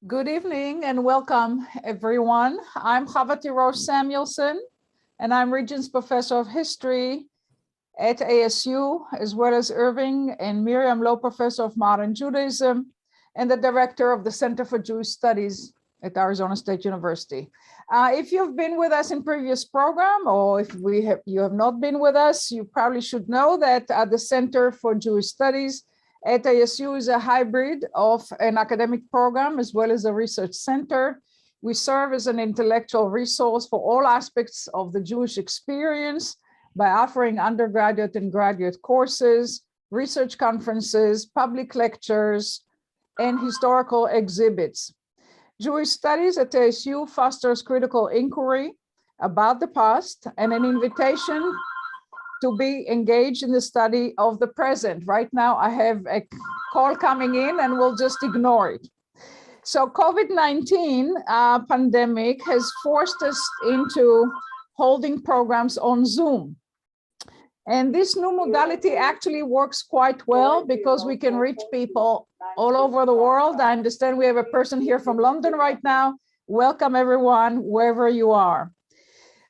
Good evening and welcome, everyone. I'm Chavati Rosh Samuelson, and I'm Regents Professor of History at ASU, as well as Irving and Miriam Lowe Professor of Modern Judaism, and the Director of the Center for Jewish Studies at Arizona State University. If you've been with us in previous program, or if you have not been with us, you probably should know that the Center for Jewish Studies at ASU is a hybrid of an academic program as well as a research center. We serve as an intellectual resource for all aspects of the Jewish experience by offering undergraduate and graduate courses, research conferences, public lectures, and historical exhibits. Jewish Studies at ASU fosters critical inquiry about the past and an invitation to be engaged in the study of the present. Right now, I have a call coming in and we'll just ignore it. So COVID-19 pandemic has forced us into holding programs on Zoom. And this new modality actually works quite well because we can reach people all over the world. I understand we have a person here from London right now. Welcome everyone, wherever you are.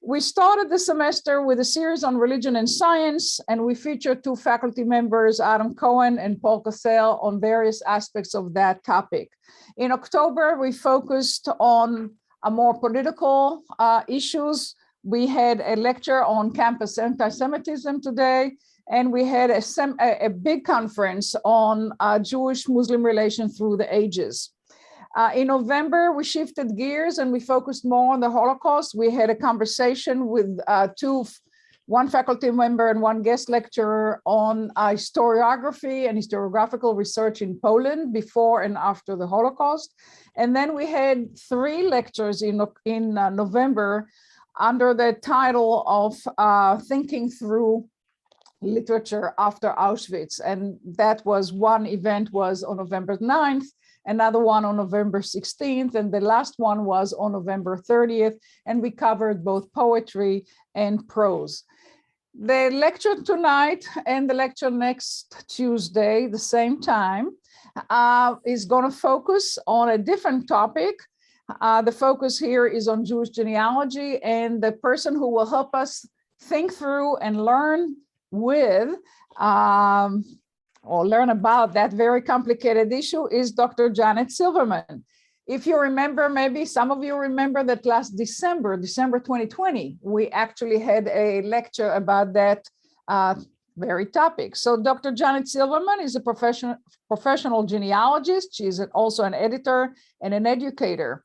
We started the semester with a series on religion and science, and we featured two faculty members, Adam Cohen and Paul Cassell, on various aspects of that topic. In October, we focused on more political issues. We had a lecture on campus anti-Semitism today, and we had a big conference on Jewish-Muslim relations through the ages. In November, we shifted gears and we focused more on the Holocaust. We had a conversation with one faculty member and one guest lecturer on historiography and historiographical research in Poland before and after the Holocaust. And then we had three lectures in November under the title of Thinking Through Literature After Auschwitz. And that was one event was on November 9th, another one on November 16th, and the last one was on November 30th, and we covered both poetry and prose. The lecture tonight and the lecture next Tuesday, the same time, is going to focus on a different topic. The focus here is on Jewish genealogy, and the person who will help us think through and learn with or learn about that very complicated issue is Dr. Janette Silverman. If you remember, maybe some of you remember that last December 2020, we actually had a lecture about that very topic. So Dr. Janette Silverman is a professional genealogist. She's also an editor and an educator.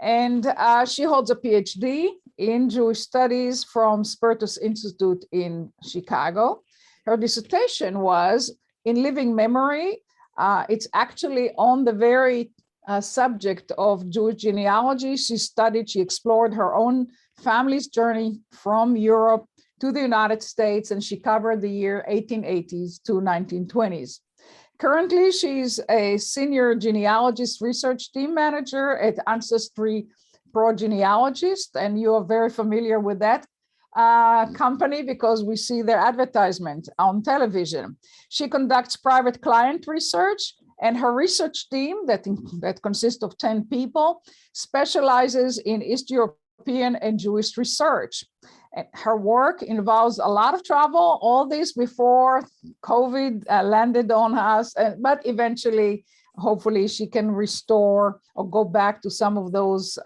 And she holds a PhD in Jewish Studies from Spertus Institute in Chicago. Her dissertation was in living memory. It's actually on the very subject of Jewish genealogy. She explored her own family's journey from Europe to the United States, and she covered the year 1880s to 1920s. Currently, she's a senior genealogist research team manager at Ancestry Pro Genealogist, and you are very familiar with that company because we see their advertisement on television. She conducts private client research, and her research team that consists of 10 people specializes in East European and Jewish research. And her work involves a lot of travel, all this before COVID landed on us, but eventually, hopefully she can restore or go back to some of those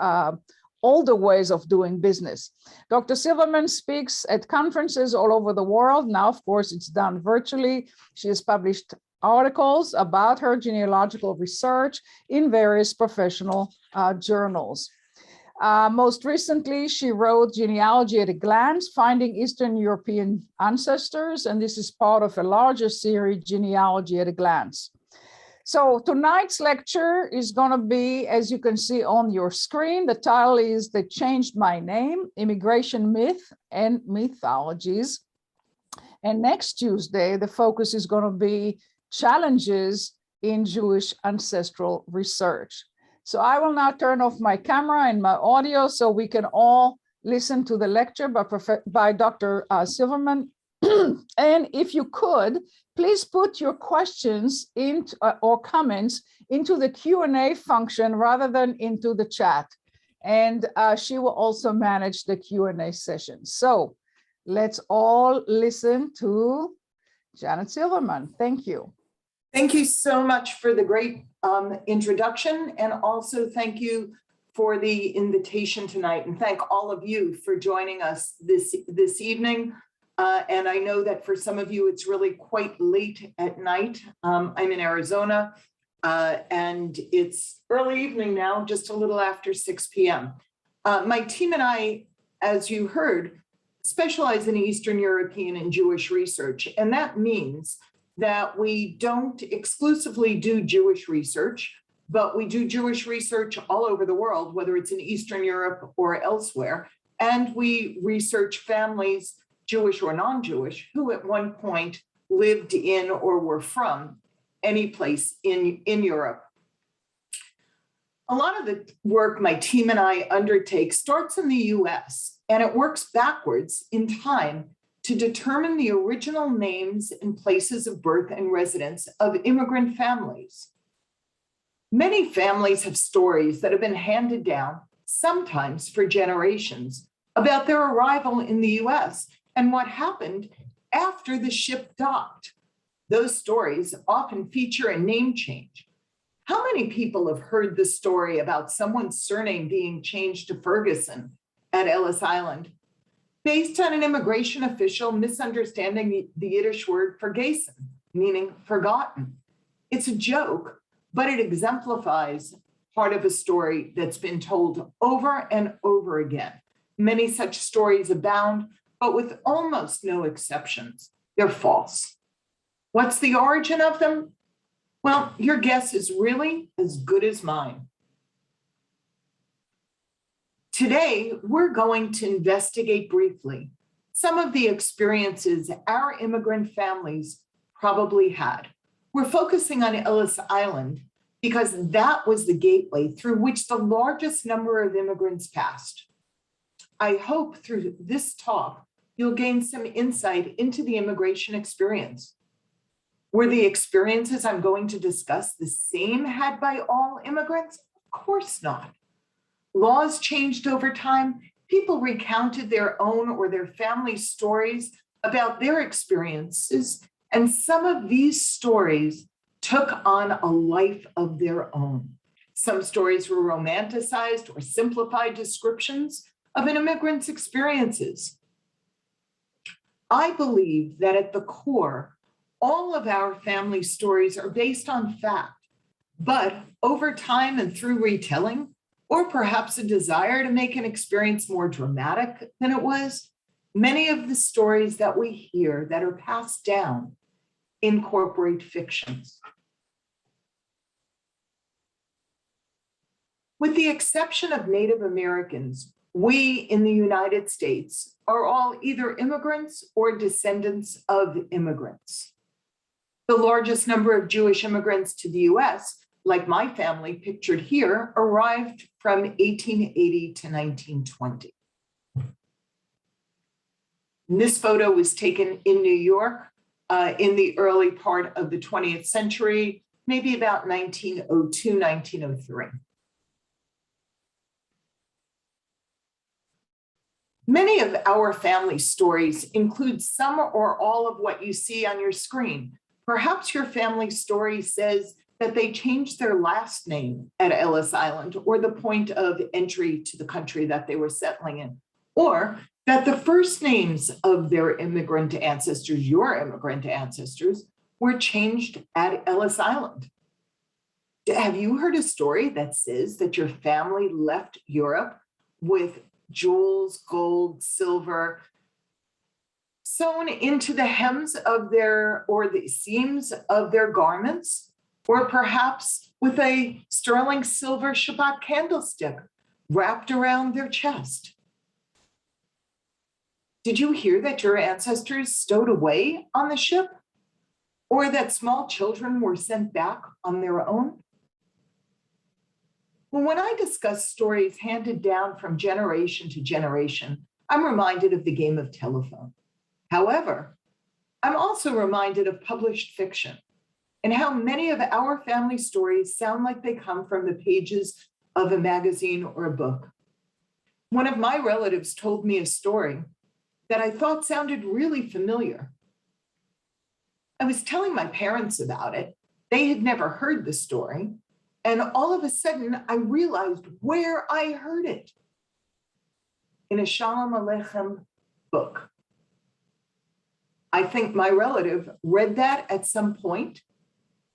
older ways of doing business. Dr. Silverman speaks at conferences all over the world. Now, of course, it's done virtually. She has published articles about her genealogical research in various professional journals. Most recently, she wrote Genealogy at a Glance, Finding Eastern European Ancestors, and this is part of a larger series, Genealogy at a Glance. So tonight's lecture is going to be, as you can see on your screen, the title is They Changed My Name, Immigration Myth and Mythologies. And next Tuesday, the focus is going to be challenges in Jewish ancestral research. So I will now turn off my camera and my audio so we can all listen to the lecture by Dr. Silverman. And if you could, please put your questions into, or comments into the Q&A function rather than into the chat. And she will also manage the Q&A session. So let's all listen to Janette Silverman. Thank you. Thank you so much for the great introduction, and also thank you for the invitation tonight, and thank all of you for joining us this evening. And I know that for some of you, it's really quite late at night. I'm in Arizona, and it's early evening now, just a little after 6 p.m. My team and I, as you heard, specialize in Eastern European and Jewish research, and that means that we don't exclusively do Jewish research, but we do Jewish research all over the world, whether it's in Eastern Europe or elsewhere. And we research families, Jewish or non-Jewish, who at one point lived in or were from any place in Europe. A lot of the work my team and I undertake starts in the US, and it works backwards in time to determine the original names and places of birth and residence of immigrant families. Many families have stories that have been handed down, sometimes for generations, about their arrival in the US and what happened after the ship docked. Those stories often feature a name change. How many people have heard the story about someone's surname being changed to Ferguson at Ellis Island, based on an immigration official misunderstanding the Yiddish word vergessen, meaning forgotten? It's a joke, but it exemplifies part of a story that's been told over and over again. Many such stories abound, but with almost no exceptions, they're false. What's the origin of them? Well, your guess is really as good as mine. Today, we're going to investigate briefly some of the experiences our immigrant families probably had. We're focusing on Ellis Island because that was the gateway through which the largest number of immigrants passed. I hope through this talk, you'll gain some insight into the immigration experience. Were the experiences I'm going to discuss the same had by all immigrants? Of course not. Laws changed over time. People recounted their own or their family stories about their experiences, and some of these stories took on a life of their own. Some stories were romanticized or simplified descriptions of an immigrant's experiences. I believe that at the core, all of our family stories are based on fact, but over time and through retelling, or perhaps a desire to make an experience more dramatic than it was, many of the stories that we hear that are passed down incorporate fictions. With the exception of Native Americans, we in the United States are all either immigrants or descendants of immigrants. The largest number of Jewish immigrants to the US, like my family pictured here, arrived from 1880 to 1920. And this photo was taken in New York in the early part of the 20th century, maybe about 1902, 1903. Many of our family stories include some or all of what you see on your screen. Perhaps your family story says that they changed their last name at Ellis Island or the point of entry to the country that they were settling in, or that the first names of their immigrant ancestors, your immigrant ancestors, were changed at Ellis Island. Have you heard a story that says that your family left Europe with jewels, gold, silver, sewn into the hems of their, or the seams of their garments, or perhaps with a sterling silver Shabbat candlestick wrapped around their chest? Did you hear that your ancestors stowed away on the ship, or that small children were sent back on their own? Well, when I discuss stories handed down from generation to generation, I'm reminded of the game of telephone. However, I'm also reminded of published fiction and how many of our family stories sound like they come from the pages of a magazine or a book. One of my relatives told me a story that I thought sounded really familiar. I was telling my parents about it. They had never heard the story. And all of a sudden, I realized where I heard it. In a Shalom Aleichem book. I think my relative read that at some point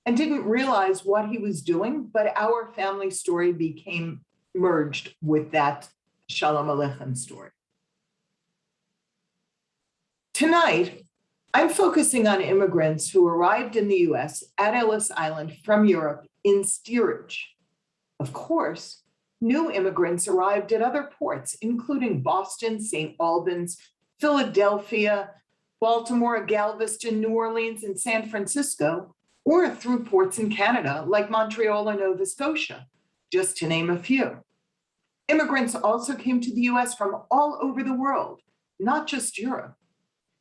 and didn't realize what he was doing, but our family story became merged with that Shalom Aleichem story. Tonight, I'm focusing on immigrants who arrived in the US at Ellis Island from Europe in steerage. Of course, new immigrants arrived at other ports, including Boston, St. Albans, Philadelphia, Baltimore, Galveston, New Orleans, and San Francisco, or through ports in Canada like Montreal and Nova Scotia, just to name a few. Immigrants also came to the US from all over the world, not just Europe.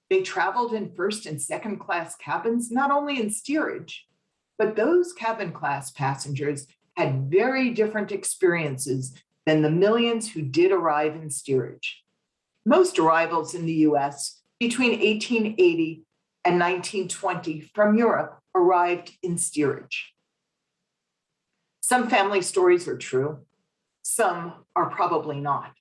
They traveled in first and second class cabins, not only in steerage, but those cabin class passengers had very different experiences than the millions who did arrive in steerage. Most arrivals in the US between 1880 and 1920 from Europe arrived in steerage. Some family stories are true, some are probably not.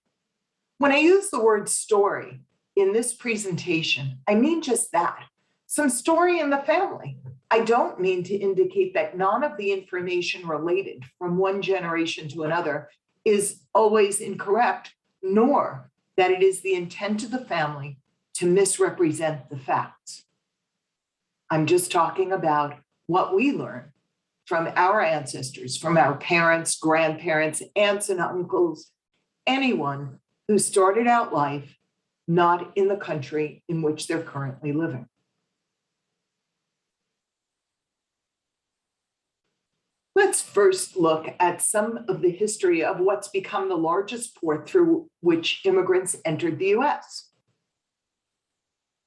When I use the word story in this presentation, I mean just that, some story in the family. I don't mean to indicate that none of the information related from one generation to another is always incorrect, nor that it is the intent of the family to misrepresent the facts. I'm just talking about what we learn from our ancestors, from our parents, grandparents, aunts and uncles, anyone who started out life not in the country in which they're currently living. Let's first look at some of the history of what's become the largest port through which immigrants entered the US.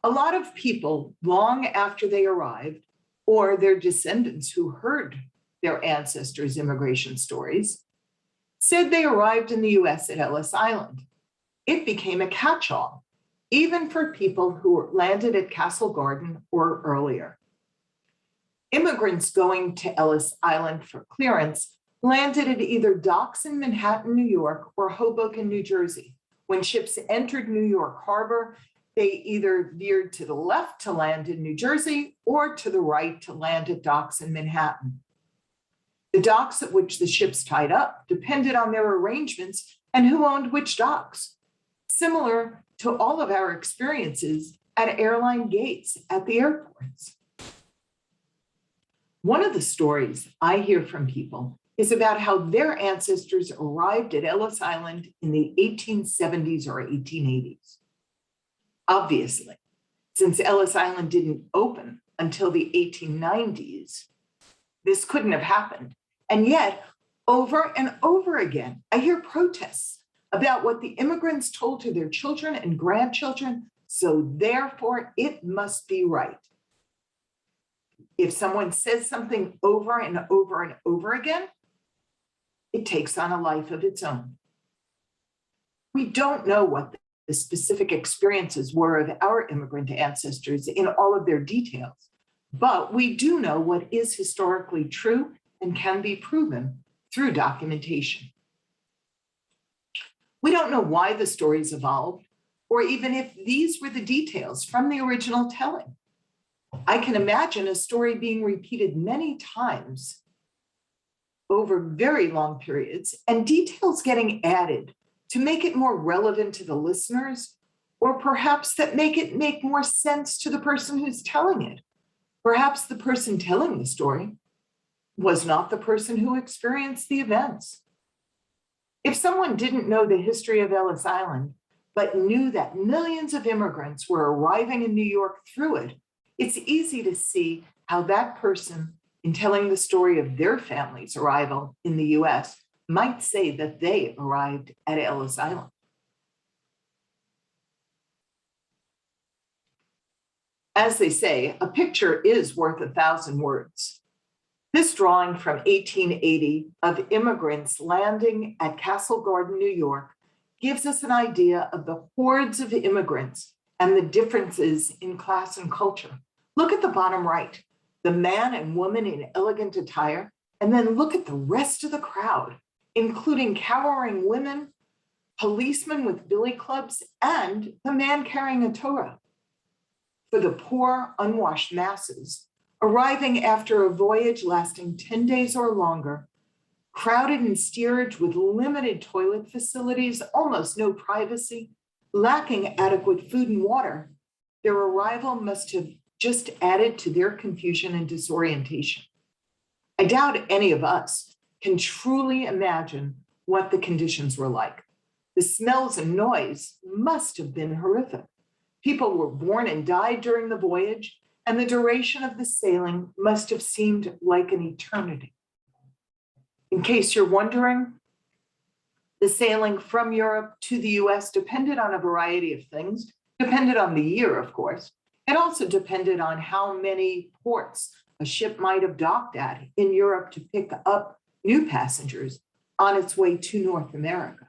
A lot of people, long after they arrived, or their descendants who heard their ancestors' immigration stories, said they arrived in the US at Ellis Island. It became a catch-all, even for people who landed at Castle Garden or earlier. Immigrants going to Ellis Island for clearance landed at either docks in Manhattan, New York, or Hoboken, New Jersey. When ships entered New York Harbor, they either veered to the left to land in New Jersey or to the right to land at docks in Manhattan. The docks at which the ships tied up depended on their arrangements and who owned which docks, similar to all of our experiences at airline gates at the airports. One of the stories I hear from people is about how their ancestors arrived at Ellis Island in the 1870s or 1880s. Obviously, since Ellis Island didn't open until the 1890s, this couldn't have happened. And yet, over and over again, I hear protests about what the immigrants told to their children and grandchildren, so therefore it must be right. If someone says something over and over and over again, it takes on a life of its own. We don't know what the specific experiences were of our immigrant ancestors in all of their details, but we do know what is historically true and can be proven through documentation. We don't know why the stories evolved, or even if these were the details from the original telling. I can imagine a story being repeated many times over very long periods and details getting added to make it more relevant to the listeners, or perhaps that make it make more sense to the person who's telling it. Perhaps the person telling the story was not the person who experienced the events. If someone didn't know the history of Ellis Island, but knew that millions of immigrants were arriving in New York through it, it's easy to see how that person, in telling the story of their family's arrival in the US, might say that they arrived at Ellis Island. As they say, a picture is worth 1,000 words. This drawing from 1880 of immigrants landing at Castle Garden, New York, gives us an idea of the hordes of immigrants and the differences in class and culture. Look at the bottom right, the man and woman in elegant attire, and then look at the rest of the crowd, including cowering women, policemen with billy clubs, and the man carrying a Torah. For the poor, unwashed masses, arriving after a voyage lasting 10 days or longer, crowded in steerage with limited toilet facilities, almost no privacy, lacking adequate food and water, their arrival must have just added to their confusion and disorientation. I doubt any of us can truly imagine what the conditions were like. The smells and noise must have been horrific. People were born and died during the voyage, and the duration of the sailing must have seemed like an eternity. In case you're wondering, the sailing from Europe to the US depended on a variety of things, depended on the year, of course. It also depended on how many ports a ship might have docked at in Europe to pick up new passengers on its way to North America.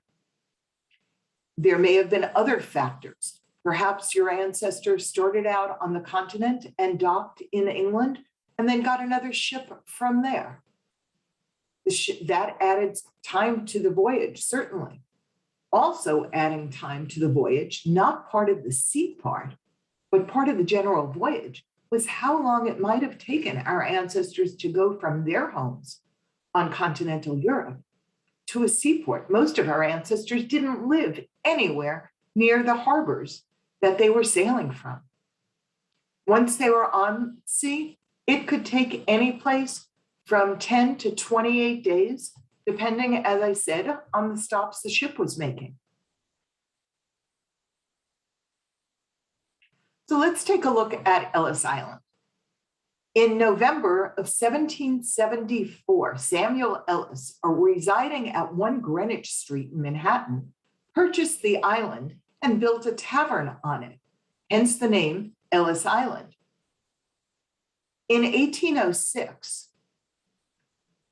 There may have been other factors. Perhaps your ancestors started out on the continent and docked in England and then got another ship from there. That added time to the voyage, certainly. Also adding time to the voyage, not part of the sea part, but part of the general voyage, was how long it might have taken our ancestors to go from their homes on continental Europe to a seaport. Most of our ancestors didn't live anywhere near the harbors that they were sailing from. Once they were on sea, it could take any place from 10 to 28 days, depending, as I said, on the stops the ship was making. So let's take a look at Ellis Island. In November of 1774, Samuel Ellis, residing at 1 Greenwich Street in Manhattan, purchased the island and built a tavern on it, hence the name Ellis Island. In 1806,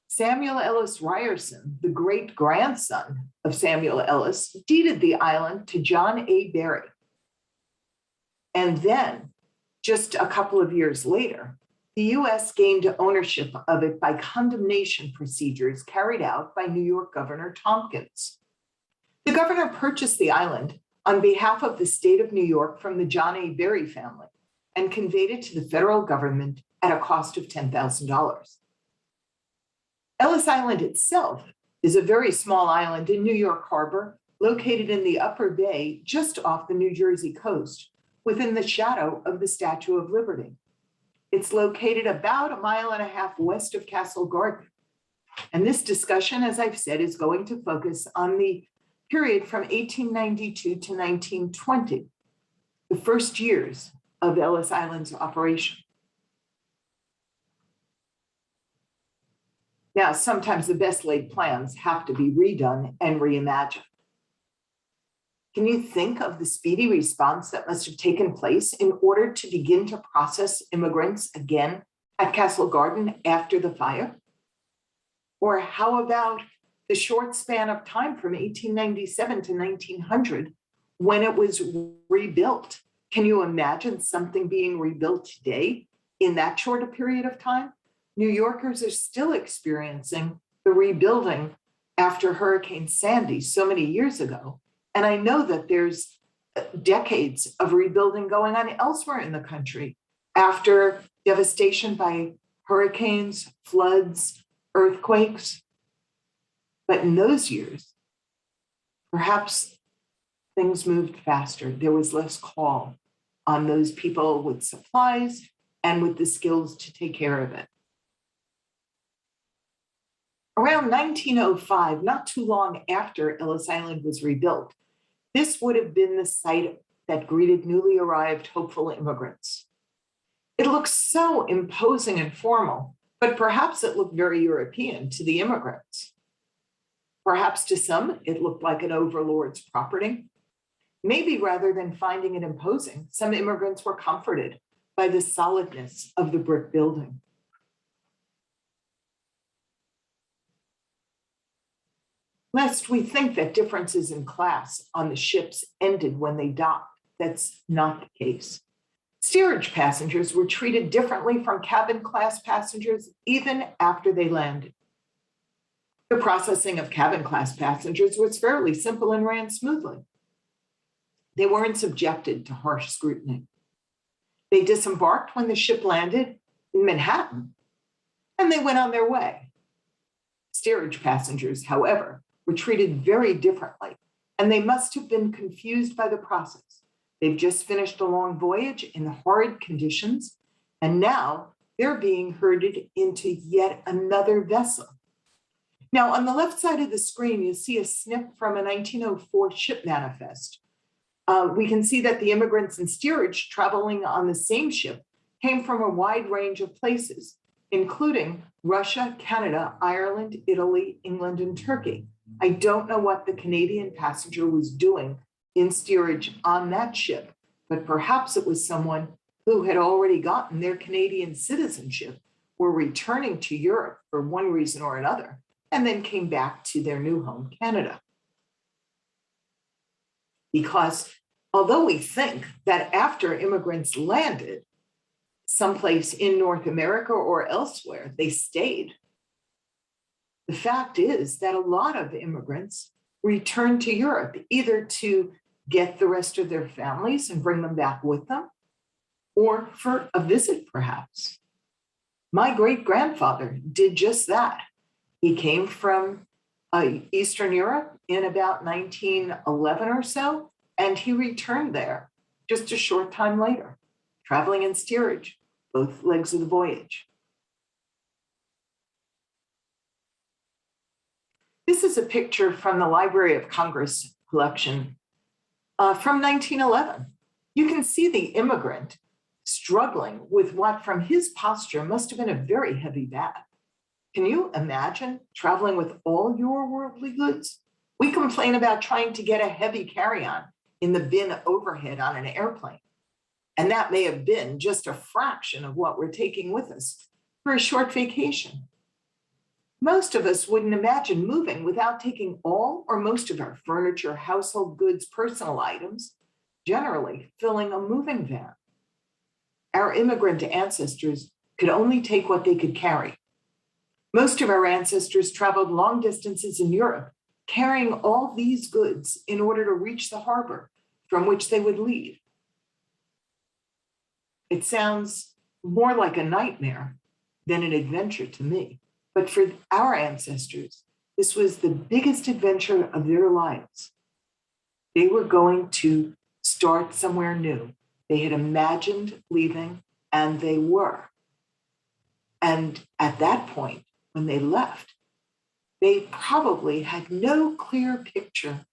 Samuel Ellis Ryerson, the great-grandson of Samuel Ellis, deeded the island to John A. Berry. And then, just a couple of years later, the US gained ownership of it by condemnation procedures carried out by New York Governor Tompkins. The governor purchased the island on behalf of the state of New York from the John A. Berry family and conveyed it to the federal government at a cost of $10,000. Ellis Island itself is a very small island in New York Harbor, located in the Upper Bay, just off the New Jersey coast, within the shadow of the Statue of Liberty. It's located about 1.5 miles west of Castle Garden. And this discussion, as I've said, is going to focus on the period from 1892 to 1920, the first years of Ellis Island's operation. Now, sometimes the best laid plans have to be redone and reimagined. Can you think of the speedy response that must have taken place in order to begin to process immigrants again at Castle Garden after the fire? Or how about the short span of time from 1897 to 1900 when it was rebuilt? Can you imagine something being rebuilt today in that short a period of time? New Yorkers are still experiencing the rebuilding after Hurricane Sandy so many years ago. And I know that there's decades of rebuilding going on elsewhere in the country after devastation by hurricanes, floods, earthquakes. But in those years, perhaps things moved faster. There was less call on those people with supplies and with the skills to take care of it. Around 1905, not too long after Ellis Island was rebuilt, this would have been the site that greeted newly arrived hopeful immigrants. It looks so imposing and formal, but perhaps it looked very European to the immigrants. Perhaps to some, it looked like an overlord's property. Maybe rather than finding it imposing, some immigrants were comforted by the solidness of the brick building. Lest we think that differences in class on the ships ended when they docked, that's not the case. Steerage passengers were treated differently from cabin class passengers even after they landed. The processing of cabin class passengers was fairly simple and ran smoothly. They weren't subjected to harsh scrutiny. They disembarked when the ship landed in Manhattan, and they went on their way. Steerage passengers, however, were treated very differently, and they must have been confused by the process. They've just finished a long voyage in horrid conditions, and now they're being herded into yet another vessel. Now, on the left side of the screen, you see a snip from a 1904 ship manifest. We can see that the immigrants and steerage traveling on the same ship came from a wide range of places, including Russia, Canada, Ireland, Italy, England, and Turkey. I don't know what the Canadian passenger was doing in steerage on that ship, but perhaps it was someone who had already gotten their Canadian citizenship, were returning to Europe for one reason or another, and then came back to their new home, Canada. Because although we think that after immigrants landed someplace in North America or elsewhere, they stayed, the fact is that a lot of immigrants returned to Europe, either to get the rest of their families and bring them back with them, or for a visit, perhaps. My great-grandfather did just that. He came from Eastern Europe in about 1911 or so, and he returned there just a short time later, traveling in steerage, both legs of the voyage. This is a picture from the Library of Congress collection from 1911. You can see the immigrant struggling with what from his posture must have been a very heavy bag. Can you imagine traveling with all your worldly goods? We complain about trying to get a heavy carry-on in the bin overhead on an airplane. And that may have been just a fraction of what we're taking with us for a short vacation. Most of us wouldn't imagine moving without taking all or most of our furniture, household goods, personal items, generally filling a moving van. Our immigrant ancestors could only take what they could carry. Most of our ancestors traveled long distances in Europe, carrying all these goods in order to reach the harbor from which they would leave. It sounds more like a nightmare than an adventure to me. But for our ancestors, this was the biggest adventure of their lives. They were going to start somewhere new. They had imagined leaving, and they were. And at that point, when they left, they probably had no clear picture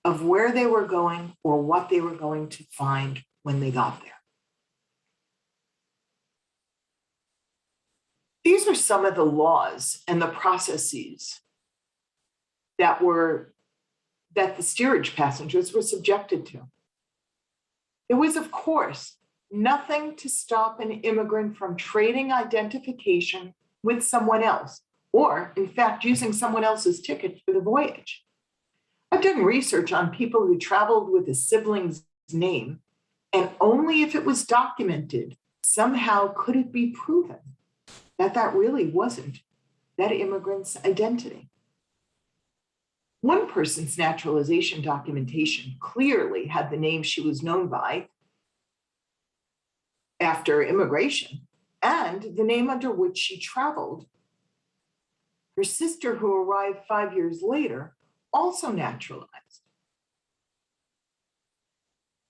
of where they were going or what they were going to find when they got there. These are some of the laws and the processes that the steerage passengers were subjected to. There was, of course, nothing to stop an immigrant from trading identification with someone else, or in fact, using someone else's ticket for the voyage. I've done research on people who traveled with a sibling's name, and only if it was documented, somehow could it be proven that that really wasn't that immigrant's identity. One person's naturalization documentation clearly had the name she was known by after immigration and the name under which she traveled. Her sister, who arrived 5 years later, also naturalized.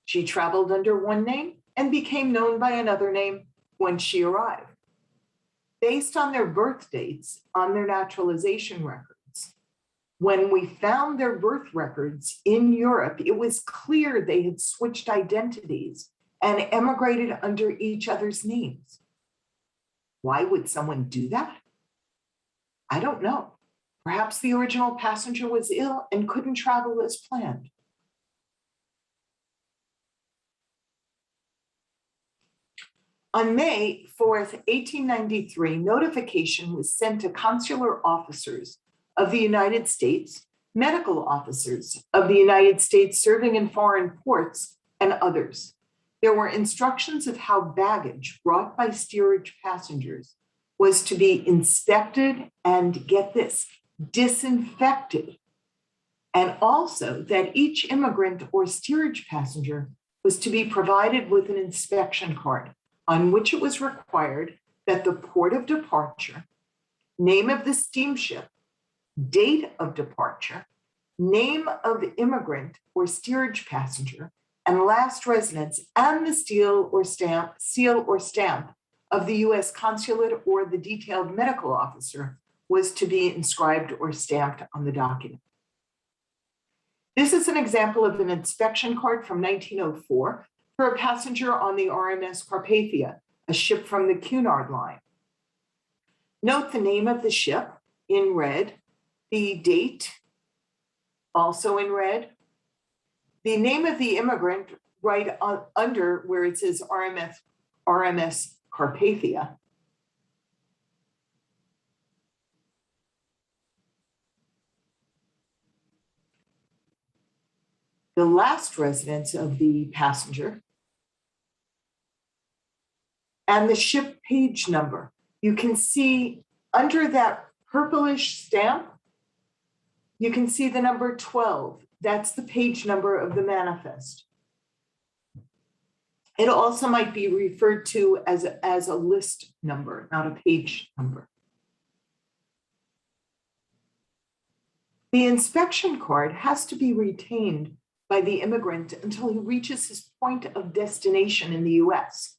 She traveled under one name and became known by another name when she arrived. Based on their birth dates on their naturalization records, when we found their birth records in Europe, it was clear they had switched identities and emigrated under each other's names. Why would someone do that? I don't know. Perhaps the original passenger was ill and couldn't travel as planned. On May 4th, 1893, notification was sent to consular officers of the United States, medical officers of the United States serving in foreign ports, and others. There were instructions of how baggage brought by steerage passengers was to be inspected and, get this, disinfected. And also that each immigrant or steerage passenger was to be provided with an inspection card on which it was required that the port of departure, name of the steamship, date of departure, name of immigrant or steerage passenger, and last residence, and the seal or stamp of the U.S. consulate or the detailed medical officer was to be inscribed or stamped on the document. This is an example of an inspection card from 1904 for a passenger on the RMS Carpathia, a ship from the Cunard Line. Note the name of the ship in red, the date also in red, the name of the immigrant right under where it says RMS Carpathia. The last residence of the passenger, and the ship page number. You can see under that purplish stamp, you can see the number 12. That's the page number of the manifest. It also might be referred to as a list number, not a page number. The inspection card has to be retained by the immigrant until he reaches his point of destination in the US,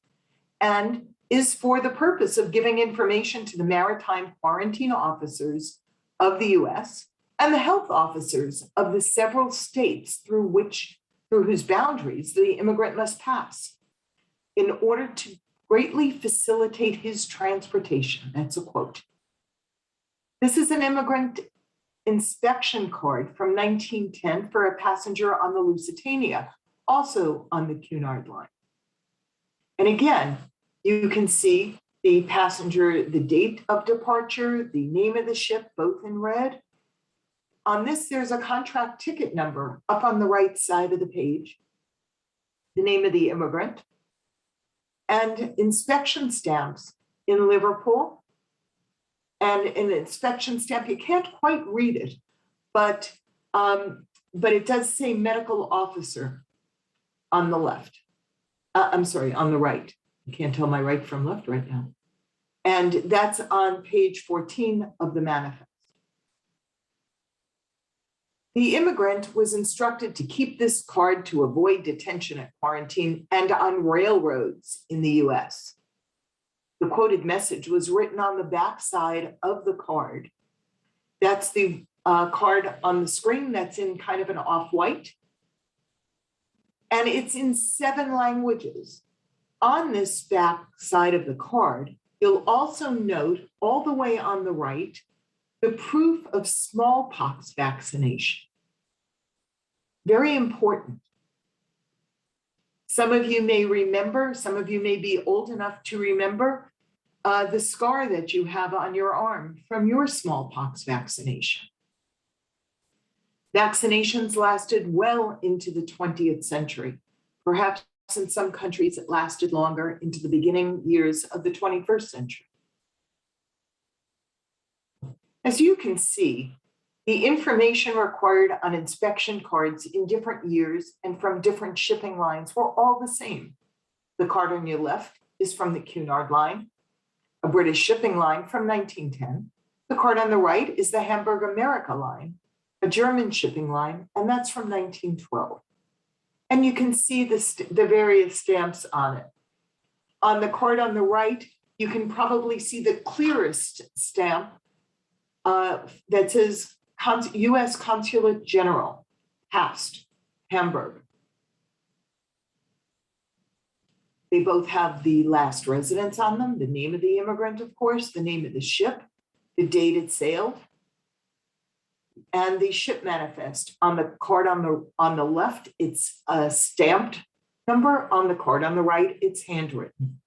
and is for the purpose of giving information to the maritime quarantine officers of the US and the health officers of the several states through whose boundaries the immigrant must pass in order to greatly facilitate his transportation. That's a quote. This is an immigrant inspection card from 1910 for a passenger on the Lusitania, also on the Cunard Line. And again, you can see the passenger, the date of departure, the name of the ship, both in red. On this, there's a contract ticket number up on the right side of the page, the name of the immigrant, and inspection stamps in Liverpool. And an inspection stamp, you can't quite read it, but it does say medical officer on the left. On the right. You can't tell my right from left right now. And that's on page 14 of the manifest. The immigrant was instructed to keep this card to avoid detention at quarantine and on railroads in the US. The quoted message was written on the back side of the card. That's the card on the screen that's in kind of an off-white. And it's in 7 languages. On this back side of the card, you'll also note all the way on the right, the proof of smallpox vaccination. Very important. Some of you may remember, some of you may be old enough to remember the scar that you have on your arm from your smallpox vaccination. Vaccinations lasted well into the 20th century. Perhaps in some countries it lasted longer, into the beginning years of the 21st century. As you can see, the information required on inspection cards in different years and from different shipping lines were all the same. The card on your left is from the Cunard Line, a British shipping line from 1910. The card on the right is the Hamburg America Line, a German shipping line, and that's from 1912. And you can see the various stamps on it. On the card on the right, you can probably see the clearest stamp that says US Consulate General, Past, Hamburg. They both have the last residence on them, the name of the immigrant, of course, the name of the ship, the date it sailed, and the ship manifest. On the card on the left, it's a stamped number. On the card on the right, it's handwritten.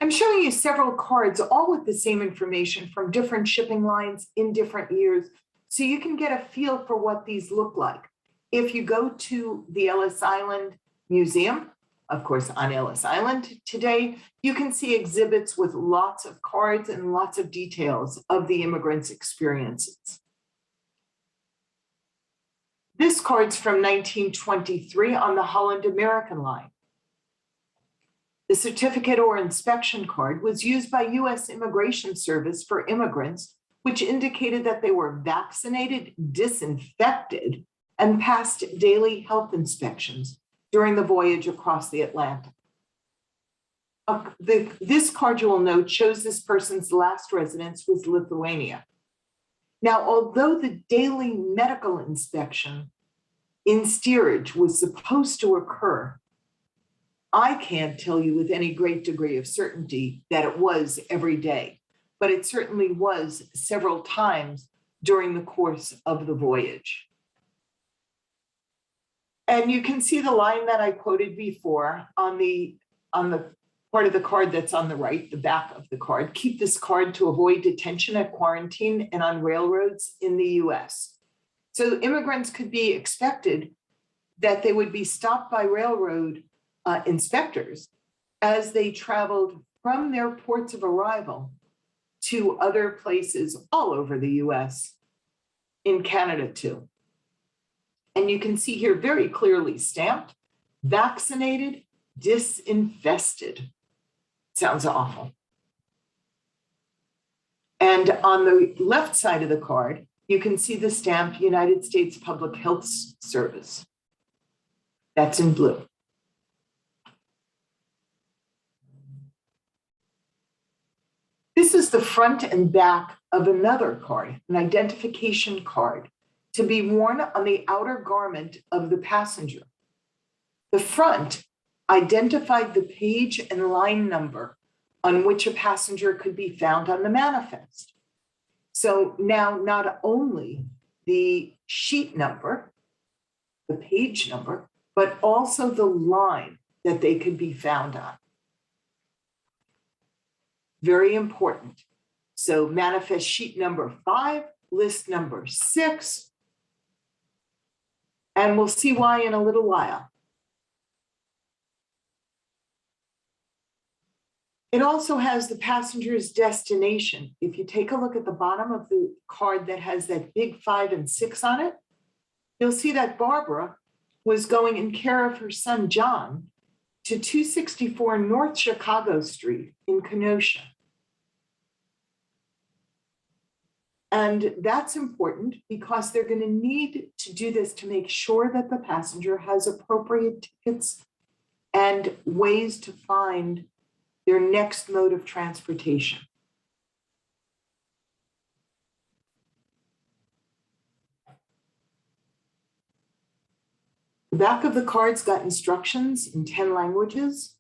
I'm showing you several cards, all with the same information from different shipping lines in different years, so you can get a feel for what these look like. If you go to the Ellis Island Museum, of course, on Ellis Island today, you can see exhibits with lots of cards and lots of details of the immigrants' experiences. This card's from 1923 on the Holland American line. The certificate or inspection card was used by U.S. Immigration Service for immigrants, which indicated that they were vaccinated, disinfected, and passed daily health inspections during the voyage across the Atlantic. This card, you will note, shows this person's last residence was Lithuania. Now, although the daily medical inspection in steerage was supposed to occur, I can't tell you with any great degree of certainty that it was every day, but it certainly was several times during the course of the voyage. And you can see the line that I quoted before on the part of the card that's on the right, the back of the card. Keep this card to avoid detention at quarantine and on railroads in the US. So immigrants could be expected that they would be stopped by railroad inspectors as they traveled from their ports of arrival to other places all over the US, in Canada too. And you can see here very clearly stamped, vaccinated, disinfested. Sounds awful. And on the left side of the card, you can see the stamp United States Public Health Service. That's in blue. This is the front and back of another card, an identification card, to be worn on the outer garment of the passenger. The front identified the page and line number on which a passenger could be found on the manifest. So now not only the sheet number, the page number, but also the line that they could be found on. Very important. So manifest sheet number 5, list number 6, and we'll see why in a little while. It also has the passenger's destination. If you take a look at the bottom of the card that has that big 5 and 6 on it, you'll see that Barbara was going in care of her son, John, to 264 North Chicago Street in Kenosha. And that's important because they're going to need to do this to make sure that the passenger has appropriate tickets and ways to find their next mode of transportation. The back of the card's got instructions in 10 languages.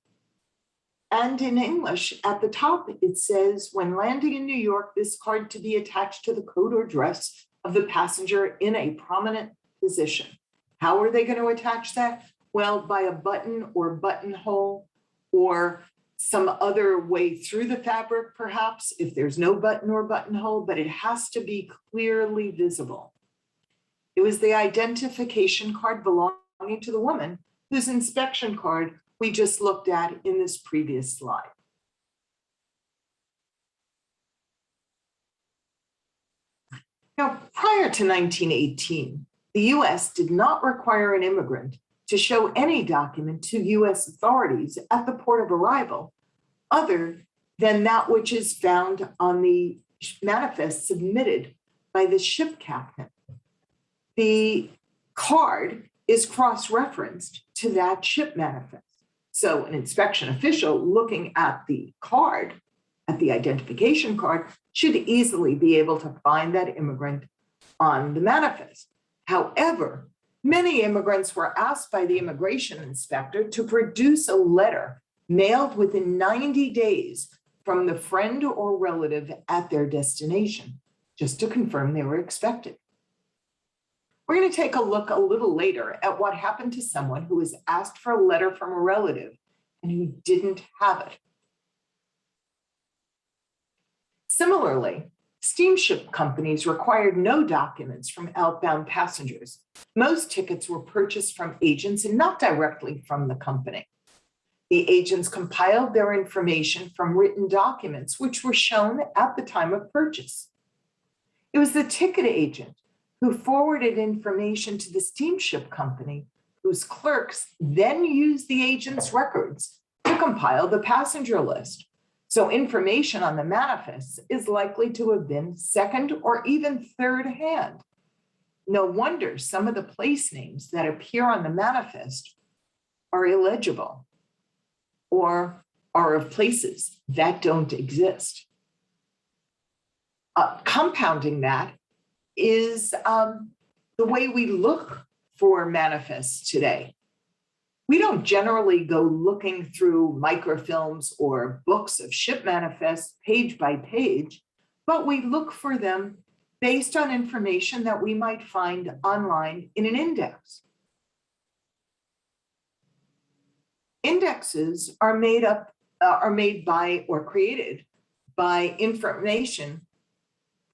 And in English, at the top, it says, when landing in New York, this card to be attached to the coat or dress of the passenger in a prominent position. How are they going to attach that? Well, by a button or buttonhole or some other way through the fabric, perhaps, if there's no button or buttonhole, but it has to be clearly visible. It was the identification card belonging to the woman whose inspection card we just looked at in this previous slide. Now, prior to 1918, the US did not require an immigrant to show any document to US authorities at the port of arrival other than that which is found on the manifest submitted by the ship captain. The card is cross-referenced to that ship manifest. So an inspection official looking at the card, at the identification card, should easily be able to find that immigrant on the manifest. However, many immigrants were asked by the immigration inspector to produce a letter mailed within 90 days from the friend or relative at their destination, just to confirm they were expected. We're going to take a look a little later at what happened to someone who was asked for a letter from a relative and who didn't have it. Similarly, steamship companies required no documents from outbound passengers. Most tickets were purchased from agents and not directly from the company. The agents compiled their information from written documents, which were shown at the time of purchase. It was the ticket agent who forwarded information to the steamship company, whose clerks then used the agent's records to compile the passenger list. So information on the manifests is likely to have been second or even third hand. No wonder some of the place names that appear on the manifest are illegible or are of places that don't exist. Compounding that is the way we look for manifests today. We don't generally go looking through microfilms or books of ship manifests page by page, but we look for them based on information that we might find online in an index. Indexes are made by or created by information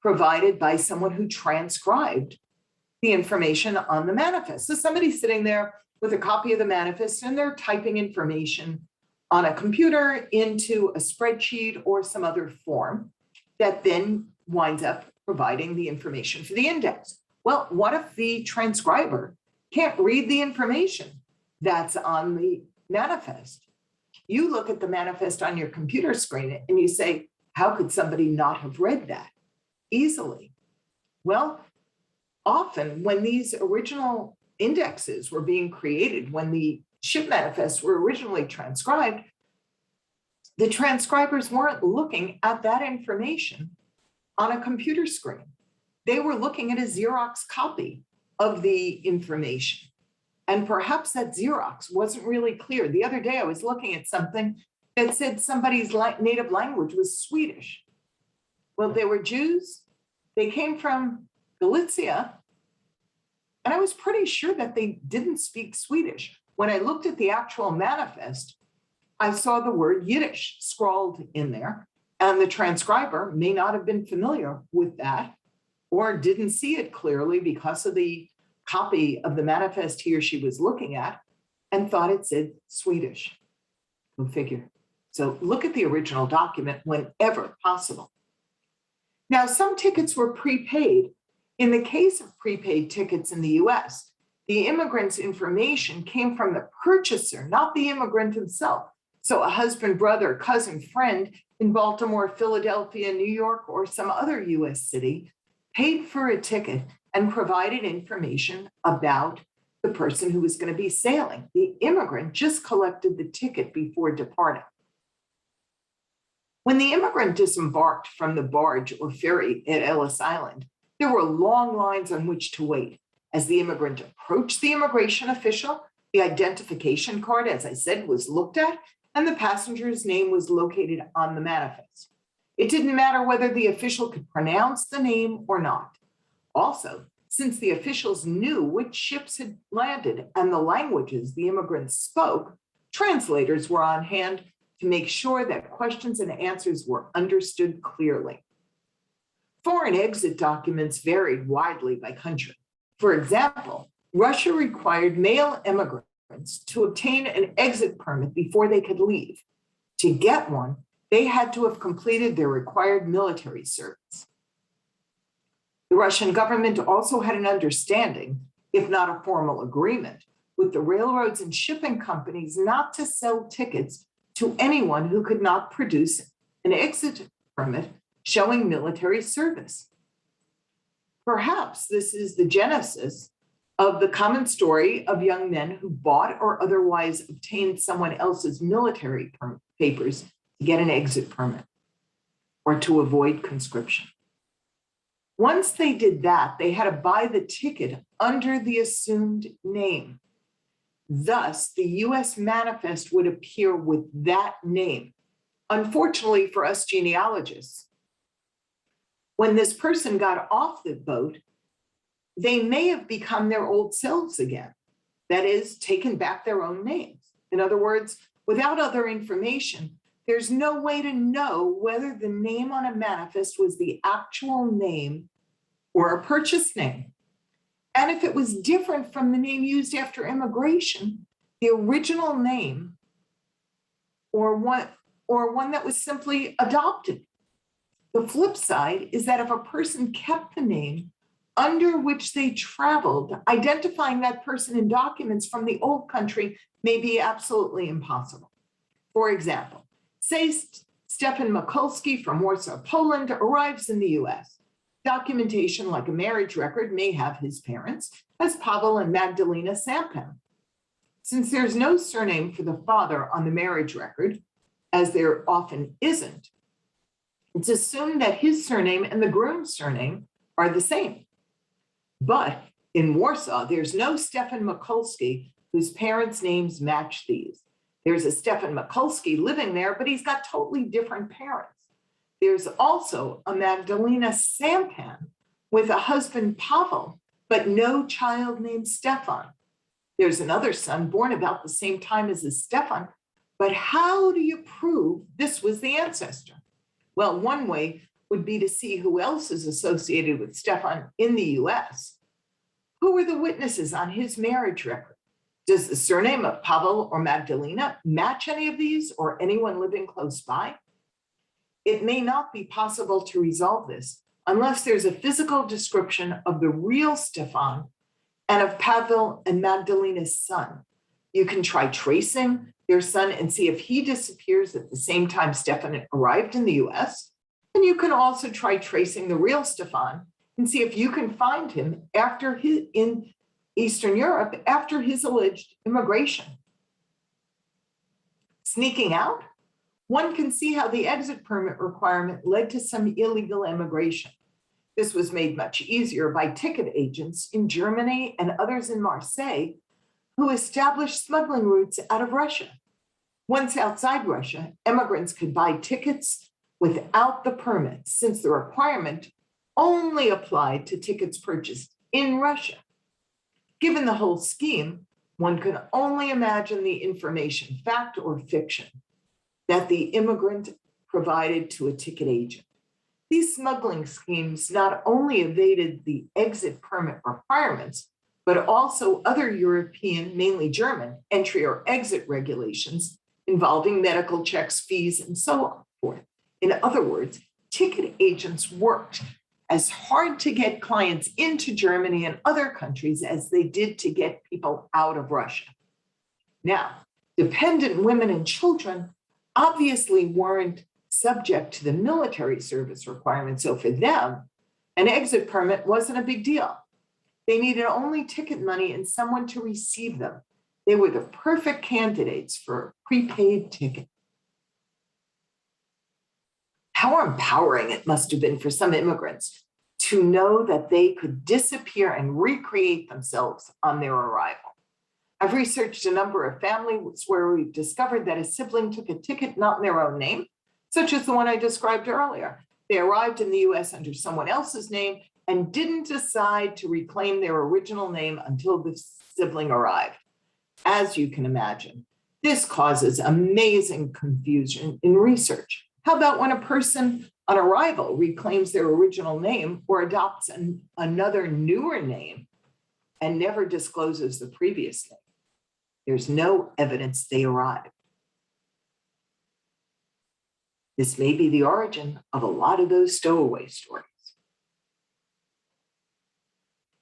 provided by someone who transcribed the information on the manifest. So somebody's sitting there with a copy of the manifest and they're typing information on a computer into a spreadsheet or some other form that then winds up providing the information for the index. Well, what if the transcriber can't read the information that's on the manifest? You look at the manifest on your computer screen and you say, how could somebody not have read that easily? Well, often when these original indexes were being created, when the ship manifests were originally transcribed, the transcribers weren't looking at that information on a computer screen. They were looking at a Xerox copy of the information. And perhaps that Xerox wasn't really clear. The other day I was looking at something that said somebody's native language was Swedish. Well, they were Jews. They came from Galicia. And I was pretty sure that they didn't speak Swedish. When I looked at the actual manifest, I saw the word Yiddish scrawled in there, and the transcriber may not have been familiar with that or didn't see it clearly because of the copy of the manifest he or she was looking at and thought it said Swedish. Go figure. So look at the original document whenever possible. Now, some tickets were prepaid. In the case of prepaid tickets in the US, the immigrant's information came from the purchaser, not the immigrant himself. So a husband, brother, cousin, friend in Baltimore, Philadelphia, New York, or some other US city paid for a ticket and provided information about the person who was going to be sailing. The immigrant just collected the ticket before departing. When the immigrant disembarked from the barge or ferry at Ellis Island, there were long lines on which to wait. As the immigrant approached the immigration official, the identification card, as I said, was looked at, and the passenger's name was located on the manifest. It didn't matter whether the official could pronounce the name or not. Also, since the officials knew which ships had landed and the languages the immigrants spoke, translators were on hand to make sure that questions and answers were understood clearly. Foreign exit documents varied widely by country. For example, Russia required male immigrants to obtain an exit permit before they could leave. To get one, they had to have completed their required military service. The Russian government also had an understanding, if not a formal agreement, with the railroads and shipping companies not to sell tickets to anyone who could not produce an exit permit showing military service. Perhaps this is the genesis of the common story of young men who bought or otherwise obtained someone else's military papers to get an exit permit or to avoid conscription. Once they did that, they had to buy the ticket under the assumed name. Thus, the US manifest would appear with that name. Unfortunately for us genealogists, when this person got off the boat, they may have become their old selves again. That is, taken back their own names. In other words, without other information, there's no way to know whether the name on a manifest was the actual name or a purchase name. And if it was different from the name used after immigration, the original name or one that was simply adopted. The flip side is that if a person kept the name under which they traveled, identifying that person in documents from the old country may be absolutely impossible. For example, say Stefan Mikulski from Warsaw, Poland arrives in the US. Documentation like a marriage record may have his parents as Pavel and Magdalena Sampan. Since there's no surname for the father on the marriage record, as there often isn't, it's assumed that his surname and the groom's surname are the same. But in Warsaw, there's no Stefan Mikulski whose parents' names match these. There's a Stefan Mikulski living there, but he's got totally different parents. There's also a Magdalena Sampan with a husband, Pavel, but no child named Stefan. There's another son born about the same time as his Stefan, but how do you prove this was the ancestor? Well, one way would be to see who else is associated with Stefan in the US. Who were the witnesses on his marriage record? Does the surname of Pavel or Magdalena match any of these or anyone living close by? It may not be possible to resolve this unless there's a physical description of the real Stefan and of Pavel and Magdalena's son. You can try tracing their son and see if he disappears at the same time Stefan arrived in the US. And you can also try tracing the real Stefan and see if you can find him in Eastern Europe after his alleged immigration. Sneaking out? One can see how the exit permit requirement led to some illegal immigration. This was made much easier by ticket agents in Germany and others in Marseille who established smuggling routes out of Russia. Once outside Russia, immigrants could buy tickets without the permit, since the requirement only applied to tickets purchased in Russia. Given the whole scheme, one can only imagine the information, fact or fiction, that the immigrant provided to a ticket agent. These smuggling schemes not only evaded the exit permit requirements, but also other European, mainly German, entry or exit regulations involving medical checks, fees, and so forth. In other words, ticket agents worked as hard to get clients into Germany and other countries as they did to get people out of Russia. Now, dependent women and children obviously weren't subject to the military service requirements, so for them, an exit permit wasn't a big deal. They needed only ticket money and someone to receive them. They were the perfect candidates for a prepaid ticket. How empowering it must have been for some immigrants to know that they could disappear and recreate themselves on their arrival. I've researched a number of families where we've discovered that a sibling took a ticket not in their own name, such as the one I described earlier. They arrived in the US under someone else's name and didn't decide to reclaim their original name until the sibling arrived. As you can imagine, this causes amazing confusion in research. How about when a person on arrival reclaims their original name or adopts another newer name and never discloses the previous name? There's no evidence they arrived. This may be the origin of a lot of those stowaway stories.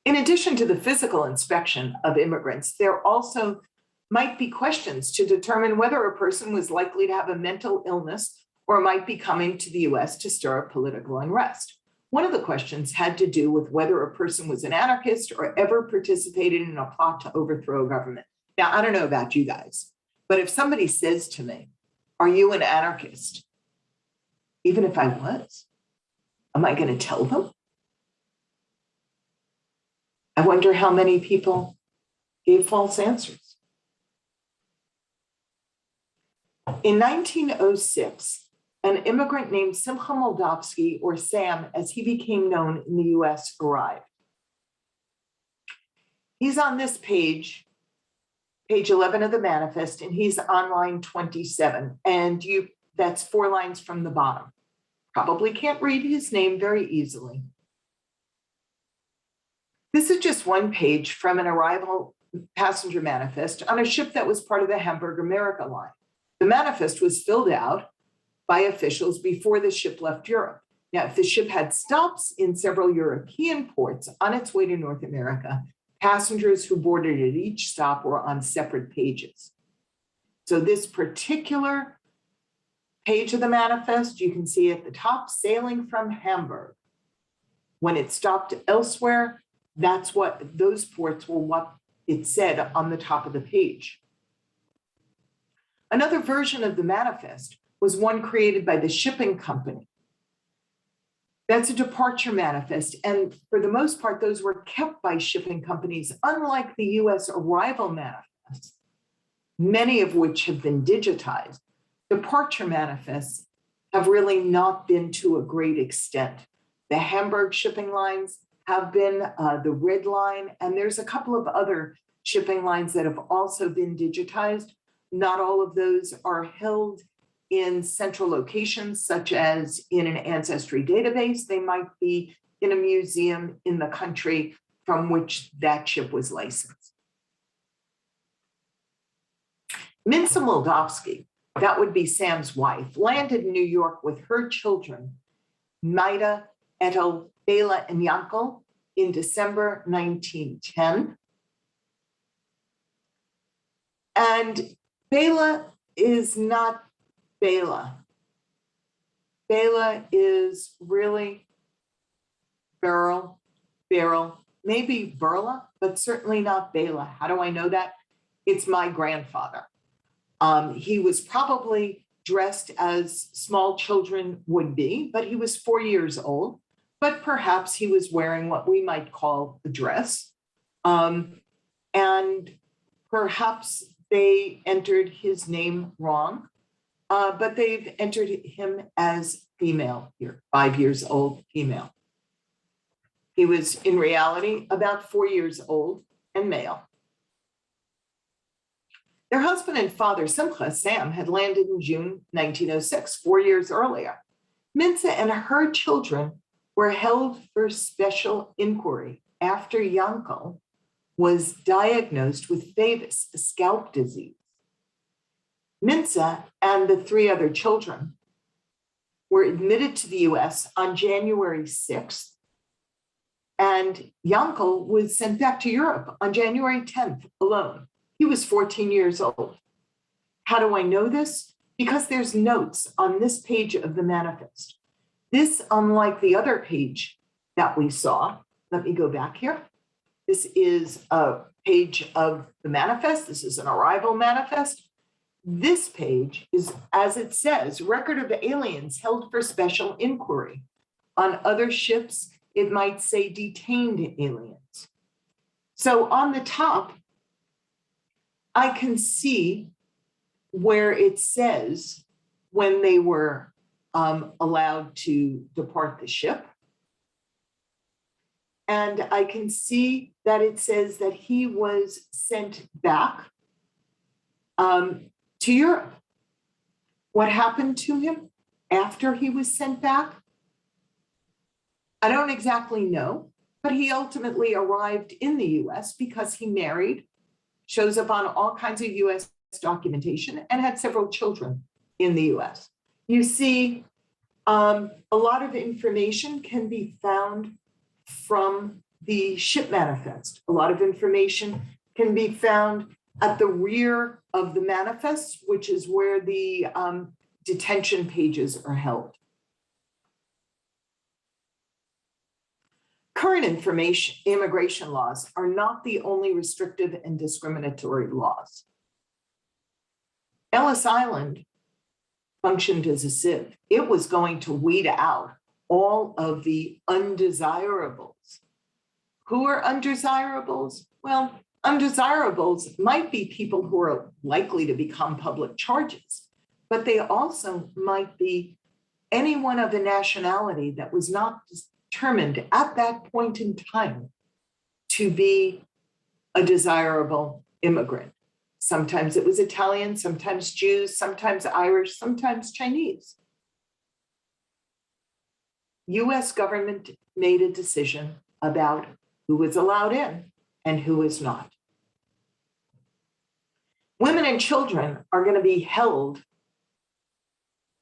In addition to the physical inspection of immigrants, there also might be questions to determine whether a person was likely to have a mental illness or might be coming to the US to stir up political unrest. One of the questions had to do with whether a person was an anarchist or ever participated in a plot to overthrow a government. Now, I don't know about you guys, but if somebody says to me, "Are you an anarchist?" Even if I was, am I going to tell them? I wonder how many people gave false answers. In 1906, an immigrant named Simcha Moldavsky, or Sam as he became known in the US, arrived. He's on this page 11 of the manifest, and he's on line 27. And that's 4 lines from the bottom. Probably can't read his name very easily. This is just one page from an arrival passenger manifest on a ship that was part of the Hamburg America line. The manifest was filled out by officials before the ship left Europe. Now, if the ship had stops in several European ports on its way to North America, passengers who boarded at each stop were on separate pages. So this particular page of the manifest, you can see at the top, sailing from Hamburg. When it stopped elsewhere, that's what those ports were, what it said on the top of the page. Another version of the manifest was one created by the shipping company. That's a departure manifest, and for the most part, those were kept by shipping companies, unlike the US arrival manifests, many of which have been digitized. Departure manifests have really not been to a great extent. The Hamburg shipping lines have been, the Red Line, and there's a couple of other shipping lines that have also been digitized. Not all of those are held in central locations, such as in an ancestry database. They might be in a museum in the country from which that ship was licensed. Minsa Moldavsky, that would be Sam's wife, landed in New York with her children, Maida, Etel, Bela, and Yankel, in December 1910. And Bela is not Bela. Bela is really Beryl, maybe Berla, but certainly not Bela. How do I know that? It's my grandfather. He was probably dressed as small children would be, but he was 4 years old, but perhaps he was wearing what we might call a dress. And perhaps they entered his name wrong, but they've entered him as female here, 5 years old, female. He was in reality about 4 years old and male. Their husband and father, Simcha, Sam, had landed in June 1906, 4 years earlier. Minsa and her children were held for special inquiry after Yankel was diagnosed with Favis, a scalp disease. Minsa and the 3 other children were admitted to the US on January 6th, and Yankel was sent back to Europe on January 10th alone. He was 14 years old. How do I know this? Because there's notes on this page of the manifest. This, unlike the other page that we saw, let me go back here. This is a page of the manifest. This is an arrival manifest. This page is, as it says, record of aliens held for special inquiry. On other ships, it might say detained aliens. So on the top, I can see where it says when they were allowed to depart the ship. And I can see that it says that he was sent back to Europe. What happened to him after he was sent back? I don't exactly know, but he ultimately arrived in the US because he married, shows up on all kinds of US documentation, and had several children in the US. You see, a lot of information can be found from the ship manifest. A lot of information can be found at the rear of the manifest, which is where the detention pages are held. Current immigration laws are not the only restrictive and discriminatory laws. Ellis Island functioned as a sieve. It was going to weed out all of the undesirables. Who are undesirables? Well, undesirables might be people who are likely to become public charges, but they also might be anyone of a nationality that was not determined at that point in time to be a desirable immigrant. Sometimes it was Italian, sometimes Jews, sometimes Irish, sometimes Chinese. US government made a decision about who was allowed in and who was not. Women and children are going to be held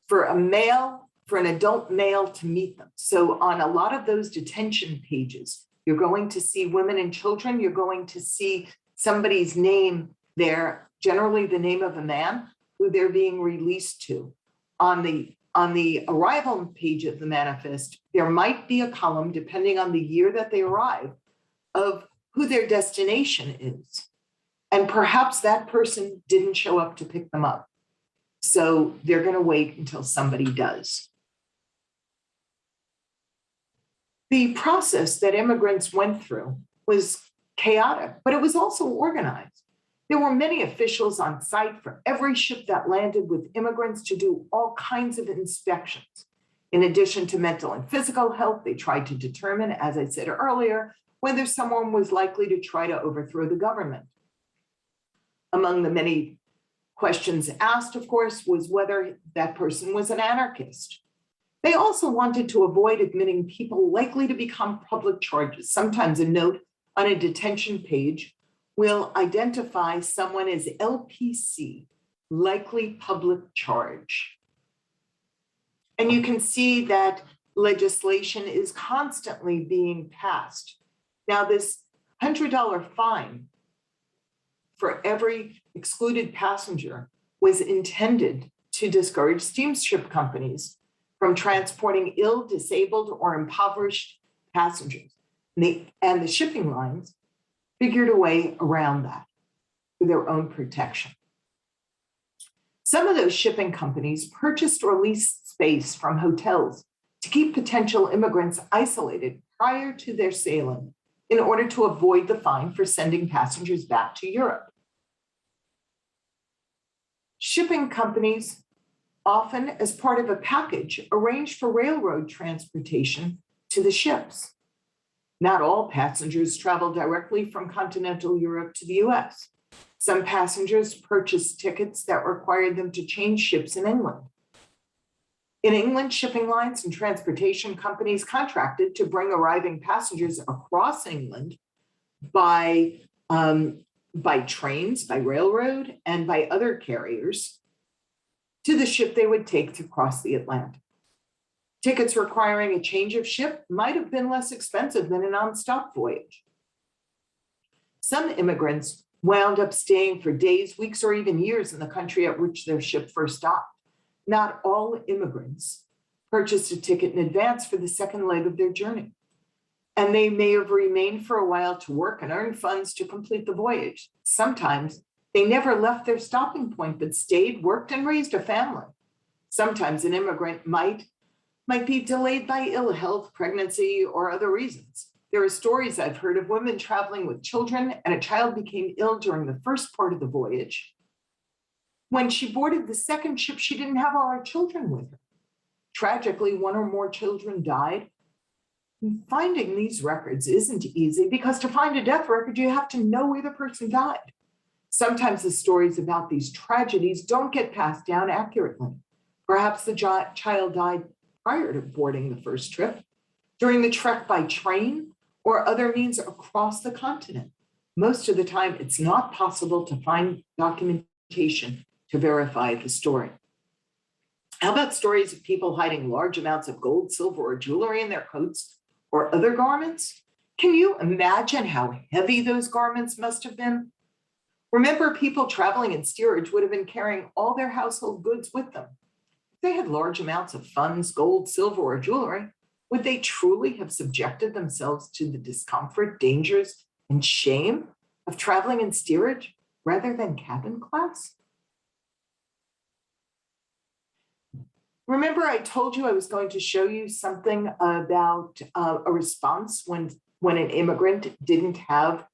for an adult male to meet them. So on a lot of those detention pages, you're going to see women and children, you're going to see somebody's name there, generally the name of a man who they're being released to. On the arrival page of the manifest, there might be a column, depending on the year that they arrive, of who their destination is. And perhaps that person didn't show up to pick them up. So they're going to wait until somebody does. The process that immigrants went through was chaotic, but it was also organized. There were many officials on site for every ship that landed with immigrants to do all kinds of inspections. In addition to mental and physical health, they tried to determine, as I said earlier, whether someone was likely to try to overthrow the government. Among the many questions asked, of course, was whether that person was an anarchist. They also wanted to avoid admitting people likely to become public charges. Sometimes a note on a detention page will identify someone as LPC, likely public charge. And you can see that legislation is constantly being passed. Now, this $100 fine for every excluded passenger was intended to discourage steamship companies from transporting ill, disabled, or impoverished passengers. And the shipping lines figured a way around that for their own protection. Some of those shipping companies purchased or leased space from hotels to keep potential immigrants isolated prior to their sailing in order to avoid the fine for sending passengers back to Europe. Shipping companies, often as part of a package, arranged for railroad transportation to the ships. Not all passengers travel directly from continental Europe to the US. Some passengers purchased tickets that required them to change ships in England. In England, shipping lines and transportation companies contracted to bring arriving passengers across England by trains, by railroad, and by other carriers to the ship they would take to cross the Atlantic. Tickets requiring a change of ship might have been less expensive than a nonstop voyage. Some immigrants wound up staying for days, weeks, or even years in the country at which their ship first stopped. Not all immigrants purchased a ticket in advance for the second leg of their journey, and they may have remained for a while to work and earn funds to complete the voyage. Sometimes they never left their stopping point, but stayed, worked, and raised a family. Sometimes an immigrant might be delayed by ill health, pregnancy, or other reasons. There are stories I've heard of women traveling with children, and a child became ill during the first part of the voyage. When she boarded the second ship, she didn't have all her children with her. Tragically, one or more children died. And finding these records isn't easy because to find a death record, you have to know where the person died. Sometimes the stories about these tragedies don't get passed down accurately. Perhaps the child died prior to boarding the first trip, during the trek by train, or other means across the continent. Most of the time, it's not possible to find documentation to verify the story. How about stories of people hiding large amounts of gold, silver, or jewelry in their coats or other garments? Can you imagine how heavy those garments must have been? Remember, people traveling in steerage would have been carrying all their household goods with them. If they had large amounts of funds, gold, silver, or jewelry, would they truly have subjected themselves to the discomfort, dangers, and shame of traveling in steerage rather than cabin class? Remember, I told you I was going to show you something about a response when an immigrant didn't have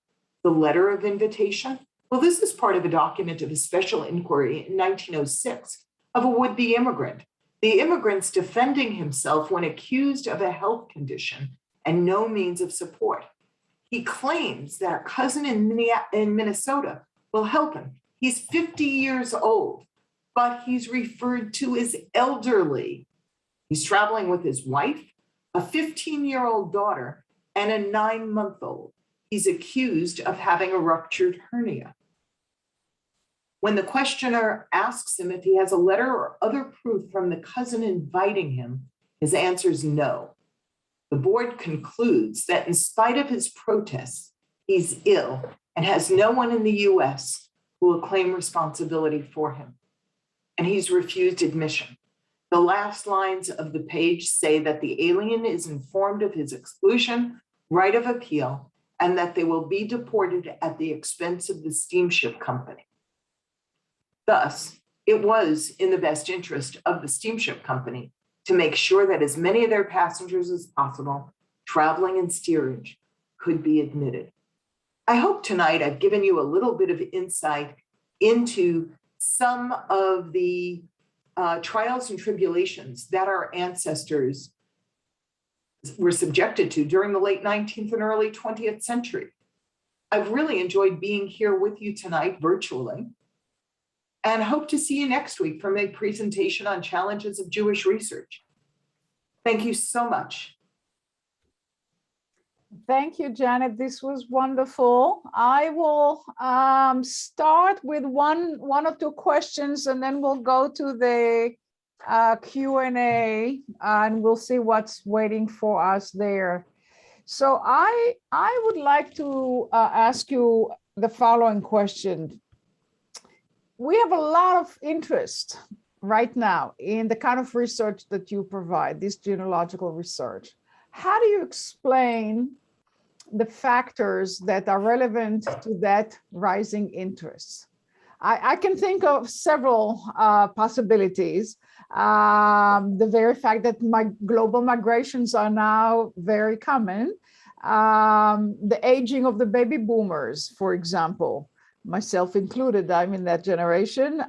the letter of invitation? Well, this is part of a document of a special inquiry in 1906 of a would-be immigrant. The immigrant's defending himself when accused of a health condition and no means of support. He claims that a cousin in Minnesota will help him He's 50 years old, but he's referred to as elderly. He's traveling with his wife, a 15-year-old daughter, and a 9-month-old. He's accused of having a ruptured hernia. When the questioner asks him if he has a letter or other proof from the cousin inviting him, his answer is no. The board concludes that in spite of his protests, he's ill and has no one in the US who will claim responsibility for him. And he's refused admission. The last lines of the page say that the alien is informed of his exclusion, right of appeal, and that they will be deported at the expense of the steamship company. Thus, it was in the best interest of the steamship company to make sure that as many of their passengers as possible traveling in steerage could be admitted. I hope tonight I've given you a little bit of insight into some of the trials and tribulations that our ancestors were subjected to during the late 19th and early 20th century. I've really enjoyed being here with you tonight virtually, and hope to see you next week for my presentation on challenges of Jewish research. Thank you so much. Thank you, Janet. This was wonderful. I will start with one or two questions, and then we'll go to the Q&A, and we'll see what's waiting for us there. So I would like to ask you the following question. We have a lot of interest right now in the kind of research that you provide, this genealogical research. How do you explain the factors that are relevant to that rising interest? I can think of several possibilities. The very fact that global migrations are now very common. The aging of the baby boomers, for example, myself included, I'm in that generation.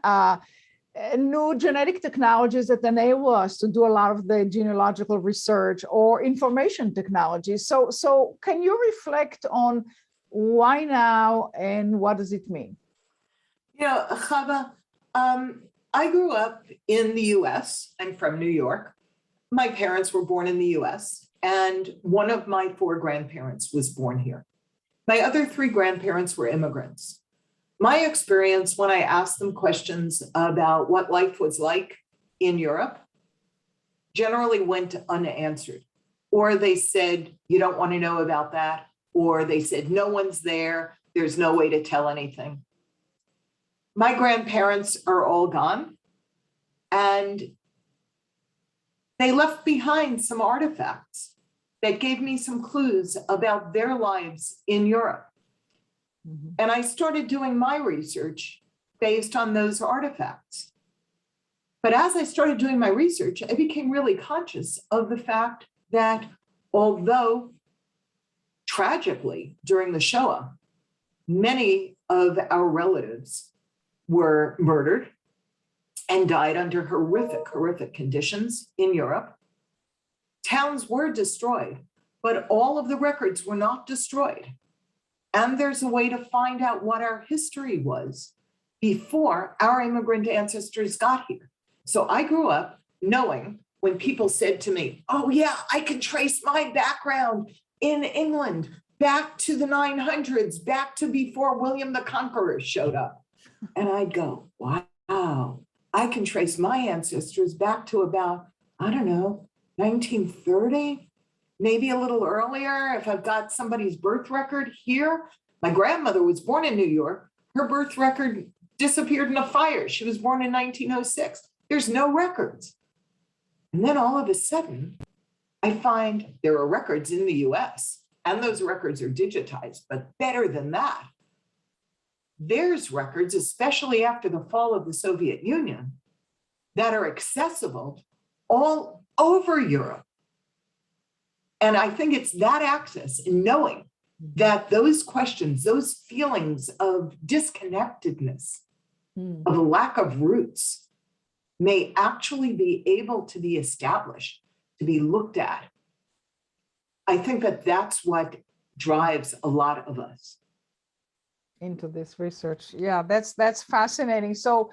New genetic technologies that enable us to do a lot of the genealogical research, or information technology. So can you reflect on why now and what does it mean? Yeah, Chava, I grew up in the US. I'm from New York. My parents were born in the US, and one of my 4 grandparents was born here. My other 3 grandparents were immigrants. My experience when I asked them questions about what life was like in Europe generally went unanswered. Or they said, you don't want to know about that. Or they said, no one's there. There's no way to tell anything. My grandparents are all gone, and they left behind some artifacts that gave me some clues about their lives in Europe. Mm-hmm. And I started doing my research based on those artifacts. But as I started doing my research, I became really conscious of the fact that although tragically during the Shoah, many of our relatives were murdered and died under horrific conditions in Europe, towns were destroyed, but all of the records were not destroyed. And there's a way to find out what our history was before our immigrant ancestors got here. So I grew up knowing when people said to me, oh yeah, I can trace my background in England back to the 900s, back to before William the Conqueror showed up. And I'd go, wow, I can trace my ancestors back to about, I don't know, 1930, maybe a little earlier if I've got somebody's birth record here. My grandmother was born in New York. Her birth record disappeared in a fire. She was born in 1906. There's no records. And then all of a sudden, I find there are records in the US, and those records are digitized, but better than that, there's records, especially after the fall of the Soviet Union, that are accessible all over Europe. And I think it's that access in knowing that those questions, those feelings of disconnectedness, of a lack of roots, may actually be able to be established, to be looked at. I think that that's what drives a lot of us. into this research. Yeah, that's fascinating. So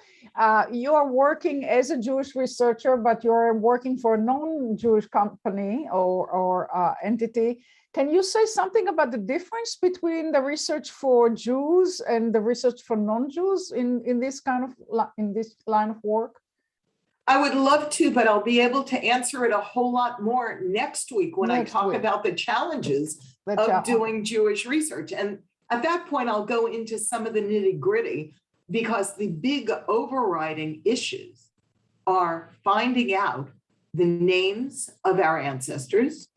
you're working as a Jewish researcher, but you're working for a non-Jewish company or entity. Can you say something about the difference between the research for Jews and the research for non-Jews in this kind of in this line of work? I would love to, but I'll be able to answer it a whole lot more next week when I talk about the challenges of doing Jewish research. And at that point, I'll go into some of the nitty-gritty, because the big overriding issues are finding out the names of our ancestors.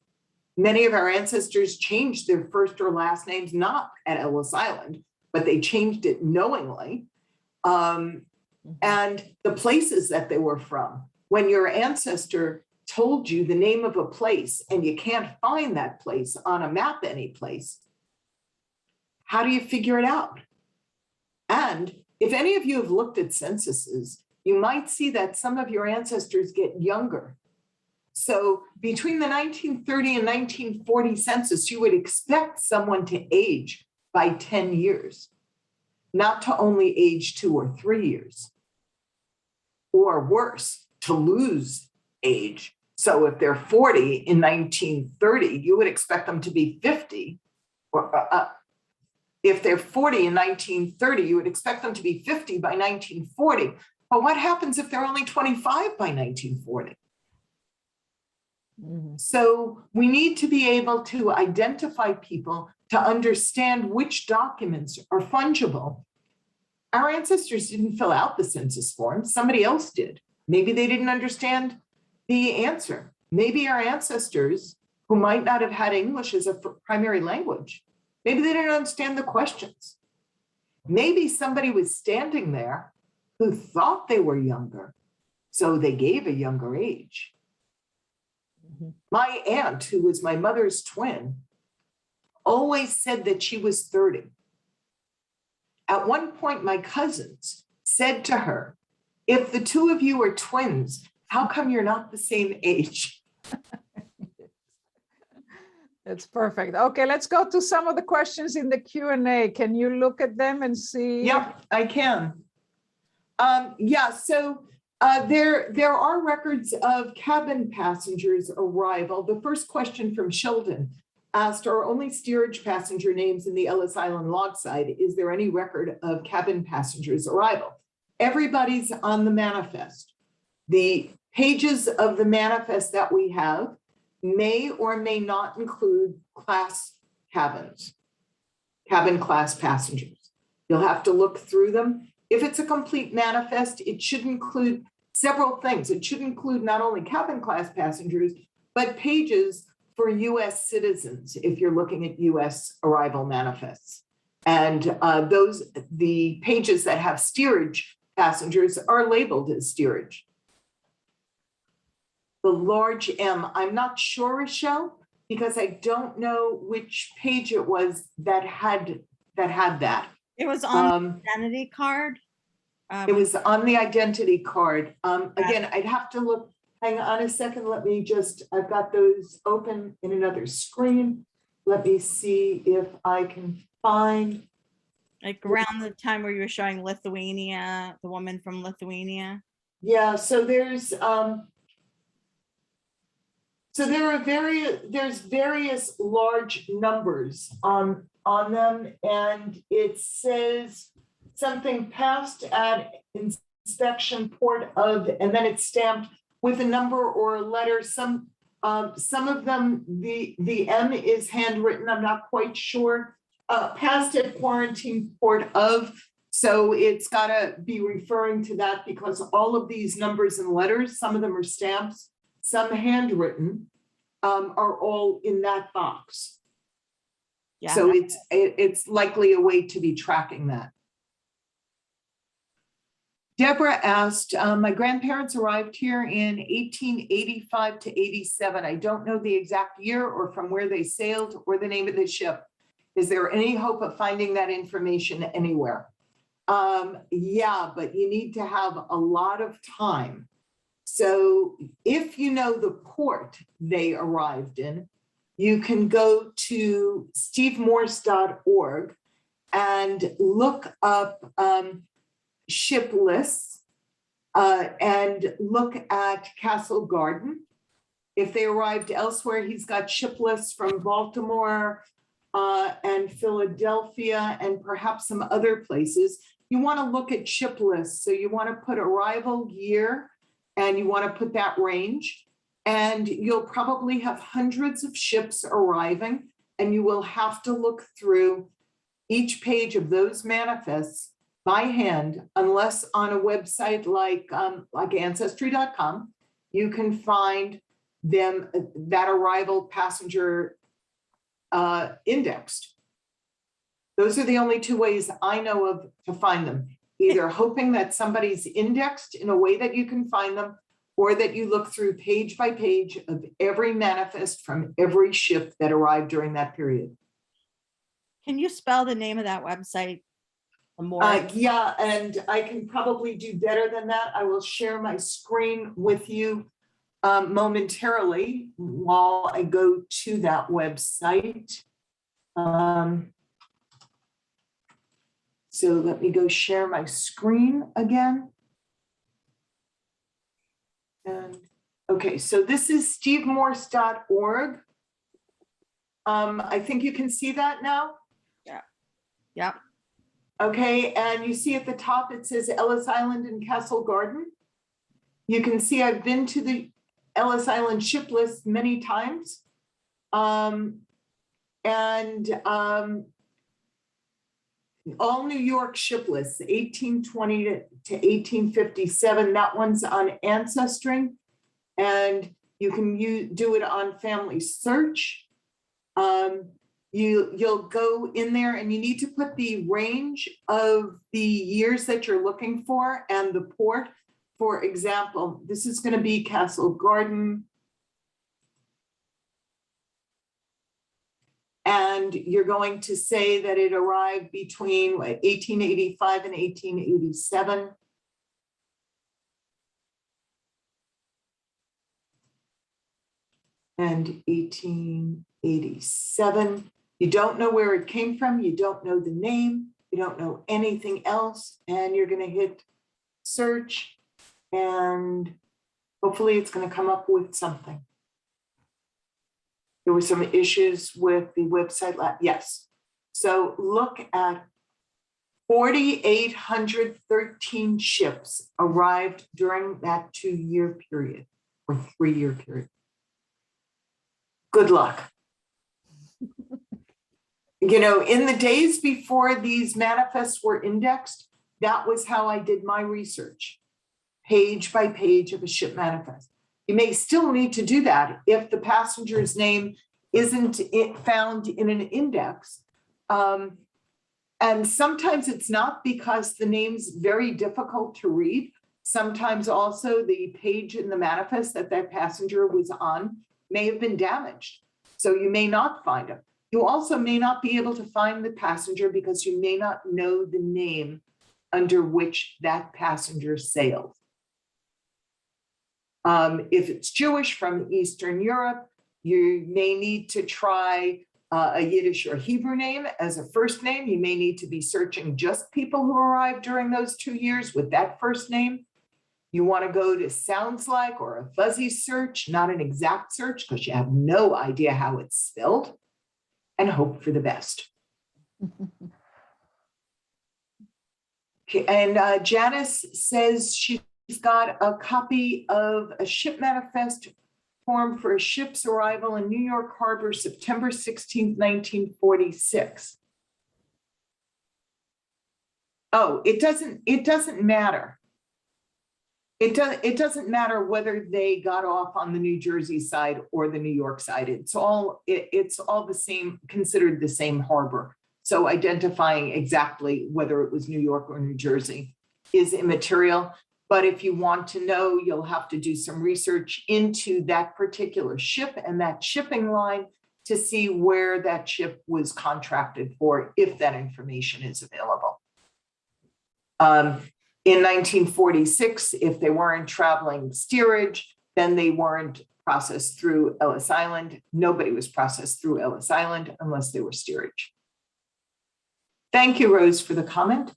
Many of our ancestors changed their first or last names, not at Ellis Island, but they changed it knowingly. And the places that they were from. When your ancestor told you the name of a place and you can't find that place on a map any place, how do you figure it out? And if any of you have looked at censuses, you might see that some of your ancestors get younger. So between the 1930 and 1940 census, you would expect someone to age by 10 years, not to only age 2 or 3 years, or worse, to lose age. So if they're 40 in 1930, you would expect them to be 50, or if they're 40 in 1930, you would expect them to be 50 by 1940. But what happens if they're only 25 by 1940? So we need to be able to identify people to understand which documents are fungible. Our ancestors didn't fill out the census form, somebody else did. Maybe they didn't understand the answer. Maybe our ancestors, who might not have had English as a primary language, maybe they didn't understand the questions. Maybe somebody was standing there who thought they were younger, so they gave a younger age. My aunt, who was my mother's twin, always said that she was 30. At one point, my cousins said to her, if the two of you are twins, how come you're not the same age? That's perfect. Okay, let's go to some of the questions in the Q&A. Can you look at them and see? Yep, I can. There are records of cabin passengers' arrival. The first question from Sheldon asked, are only steerage passenger names in the Ellis Island log side? Is there any record of cabin passengers' arrival? Everybody's on the manifest. The pages of the manifest that we have may or may not include class cabins, cabin class passengers. You'll have to look through them. If it's a complete manifest, it should include several things. It should include not only cabin class passengers, but pages for US citizens, if you're looking at US arrival manifests. And the pages that have steerage passengers are labeled as steerage. The large M, I'm not sure, Rochelle, because I don't know which page it was that had that. It was on the identity card. It was on the identity card. Again, I'd have to look. Hang on a second. Let me just, I've got those open in another screen. Let me see if I can find. Like around the time where you were showing Lithuania, the woman from Lithuania. Yeah, so there's various large numbers on them, and it says something passed at inspection port of, and then it's stamped with a number or a letter. Some of them, the M is handwritten, I'm not quite sure. Passed at quarantine port of, so it's gotta be referring to that, because all of these numbers and letters, some of them are stamps, some handwritten, are all in that box. Yeah. So it's likely a way to be tracking that. Deborah asked, my grandparents arrived here in 1885 to 87. I don't know the exact year or from where they sailed or the name of the ship. Is there any hope of finding that information anywhere? Yeah, but you need to have a lot of time. So if you know the port they arrived in, you can go to stevemorse.org and look up ship lists and look at Castle Garden. If they arrived elsewhere, he's got ship lists from Baltimore and Philadelphia and perhaps some other places. You want to look at ship lists. So you want to put arrival year and you want to put that range. And you'll probably have hundreds of ships arriving, and you will have to look through each page of those manifests by hand, unless on a website like ancestry.com, you can find them, that arrival passenger indexed. Those are the only two ways I know of to find them, either hoping that somebody's indexed in a way that you can find them, or that you look through page by page of every manifest from every ship that arrived during that period. Can you spell the name of that website? Yeah, and I can probably do better than that. I will share my screen with you momentarily while I go to that website. So let me go share my screen again. And okay, so this is stevemorse.org. I think you can see that now. Yeah. Yeah. Okay, and you see at the top, it says Ellis Island and Castle Garden. You can see I've been to the Ellis Island ship list many times. All New York ship lists, 1820 to 1857, that one's on Ancestry, and you can do it on Family Search. You'll go in there and you need to put the range of the years that you're looking for and the port. For example, this is going to be Castle Garden. And you're going to say that it arrived between 1885 and 1887. And 1887. You don't know where it came from. You don't know the name. You don't know anything else. And you're going to hit search. And hopefully it's going to come up with something. There were some issues with the website. Yes. So look at 4,813 ships arrived during that 2-year period or 3-year period. Good luck. You know, in the days before these manifests were indexed, that was how I did my research, page by page of a ship manifest. You may still need to do that if the passenger's name isn't found in an index. And sometimes it's not because the name's very difficult to read. Sometimes also the page in the manifest that that passenger was on may have been damaged. So you may not find them. You also may not be able to find the passenger because you may not know the name under which that passenger sailed. If it's Jewish from Eastern Europe, you may need to try a Yiddish or Hebrew name as a first name. You may need to be searching just people who arrived during those 2 years with that first name. You want to go to sounds like or a fuzzy search, not an exact search, because you have no idea how it's spelled, and hope for the best. Okay, and Janice says she's got a copy of a ship manifest form for a ship's arrival in New York Harbor, September 16th, 1946. Oh, it doesn't matter. It doesn't matter whether they got off on the New Jersey side or the New York side. It's all the same, considered the same harbor. So identifying exactly whether it was New York or New Jersey is immaterial. But if you want to know, you'll have to do some research into that particular ship and that shipping line to see where that ship was contracted for, if that information is available. In 1946, if they weren't traveling steerage, then they weren't processed through Ellis Island. Nobody was processed through Ellis Island unless they were steerage. Thank you, Rose, for the comment.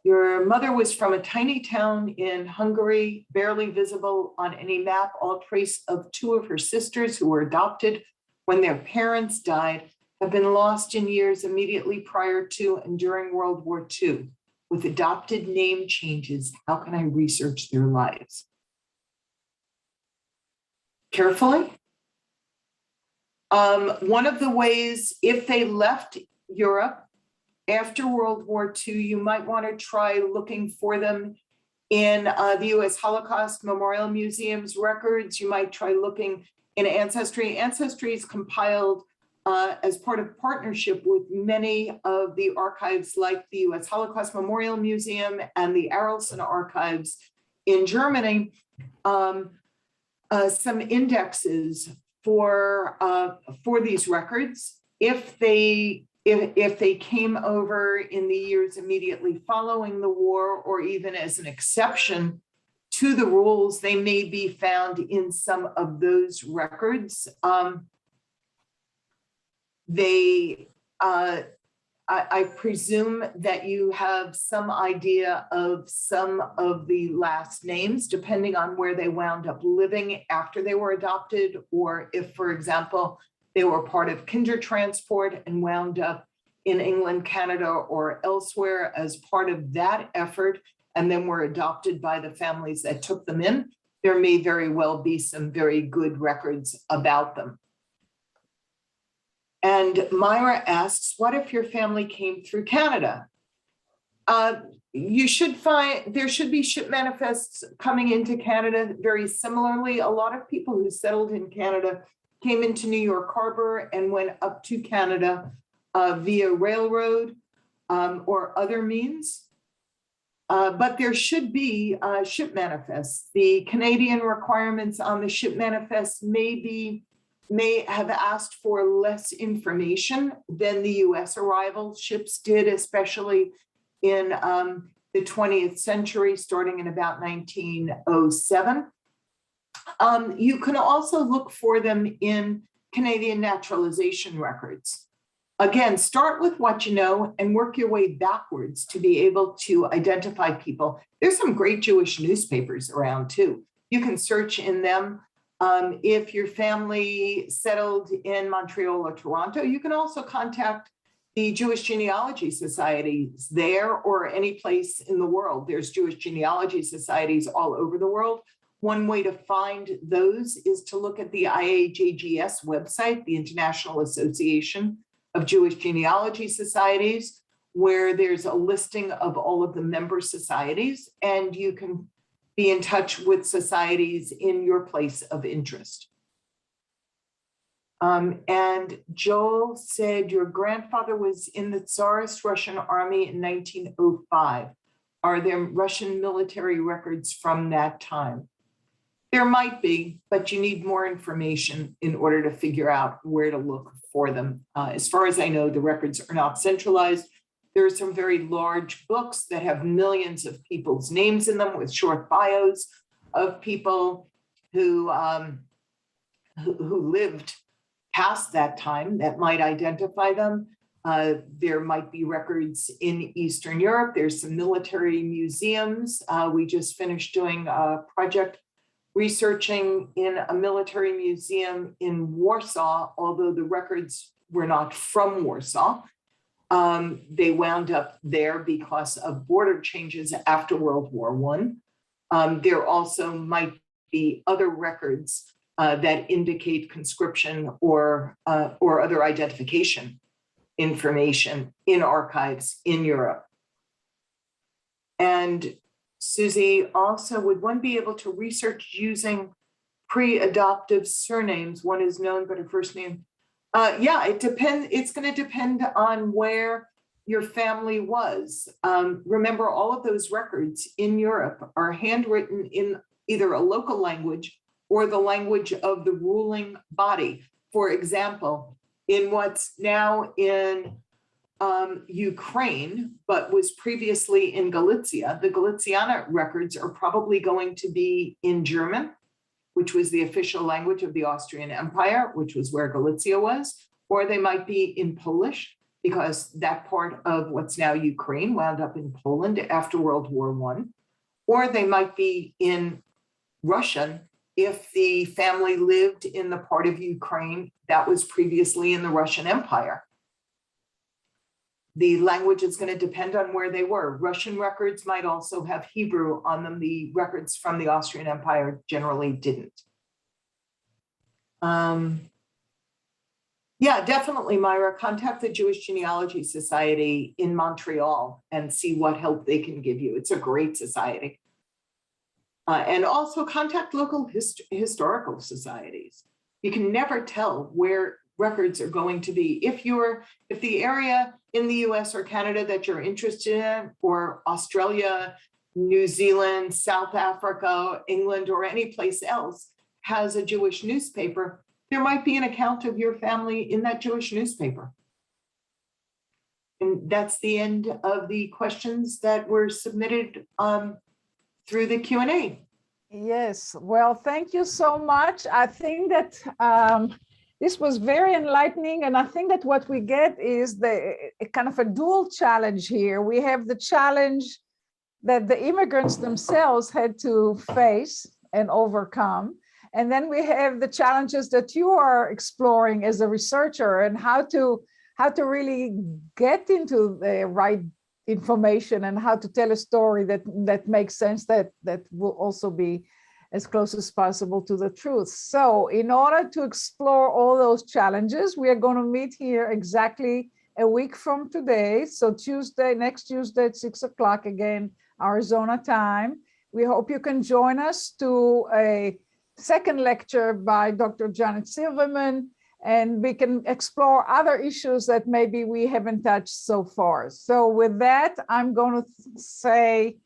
Your mother was from a tiny town in Hungary, barely visible on any map. All trace of two of her sisters who were adopted when their parents died have been lost in years immediately prior to and during World War II. With adopted name changes, how can I research their lives? Carefully. One of the ways, if they left Europe after World War II, you might want to try looking for them in the US Holocaust Memorial Museum's records. You might try looking in Ancestry. Ancestry is compiled as part of partnership with many of the archives like the US Holocaust Memorial Museum and the Arelson archives in Germany. Some indexes for these records. If they came over in the years immediately following the war, or even as an exception to the rules, they may be found in some of those records. I presume that you have some idea of some of the last names, depending on where they wound up living after they were adopted, or if, for example, they were part of Kindertransport and wound up in England, Canada, or elsewhere as part of that effort, and then were adopted by the families that took them in. There may very well be some very good records about them. And Myra asks, what if your family came through Canada? You should find, there should be ship manifests coming into Canada very similarly. A lot of people who settled in Canada came into New York Harbor and went up to Canada via railroad or other means. But there should be ship manifests. The Canadian requirements on the ship manifests may have asked for less information than the US arrival ships did, especially in the 20th century, starting in about 1907. You can also look for them in Canadian naturalization records. Again, start with what you know and work your way backwards to be able to identify people. There's some great Jewish newspapers around too. You can search in them. If your family settled in Montreal or Toronto, you can also contact the Jewish Genealogy Societies there or any place in the world. There's Jewish genealogy societies all over the world. One way to find those is to look at the IAJGS website, the International Association of Jewish Genealogy Societies, where there's a listing of all of the member societies, and you can be in touch with societies in your place of interest. And Joel said your grandfather was in the Tsarist Russian army in 1905. Are there Russian military records from that time? There might be, but you need more information in order to figure out where to look for them. As far as I know, the records are not centralized. There are some very large books that have millions of people's names in them with short bios of people who lived past that time that might identify them. There might be records in Eastern Europe. There's some military museums. We just finished doing a project researching in a military museum in Warsaw, although the records were not from Warsaw. They wound up there because of border changes after World War I. There also might be other records that indicate conscription or other identification information in archives in Europe. And Susie, also, would one be able to research using pre-adoptive surnames? One is known, but her first name. Yeah, it depends. It's going to depend on where your family was. Remember, all of those records in Europe are handwritten in either a local language or the language of the ruling body. For example, in what's now in Ukraine, but was previously in Galicia, the Galiciana records are probably going to be in German, which was the official language of the Austrian Empire, which was where Galicia was, or they might be in Polish. because that part of what's now Ukraine wound up in Poland after World War I, or they might be in Russian if the family lived in the part of Ukraine that was previously in the Russian Empire. The language is going to depend on where they were. Russian records might also have Hebrew on them. The records from the Austrian Empire generally didn't. Yeah, definitely, Myra, contact the Jewish Genealogy Society in Montreal and see what help they can give you. It's a great society. And also contact local historical societies. You can never tell where records are going to be. If the area in the US or Canada that you're interested in, or Australia, New Zealand, South Africa, England, or any place else has a Jewish newspaper, there might be an account of your family in that Jewish newspaper. And that's the end of the questions that were submitted through the Q&A. Yes, well, thank you so much. I think that this was very enlightening, and I think that what we get is a kind of a dual challenge here. We have the challenge that the immigrants themselves had to face and overcome. And then we have the challenges that you are exploring as a researcher, and how to really get into the right information and how to tell a story that makes sense, that will also be as close as possible to the truth. So in order to explore all those challenges, we are going to meet here exactly a week from today. So next Tuesday at 6 o'clock, again, Arizona time. We hope you can join us to a second lecture by Dr. Janette Silverman, and we can explore other issues that maybe we haven't touched so far. So with that, I'm going to say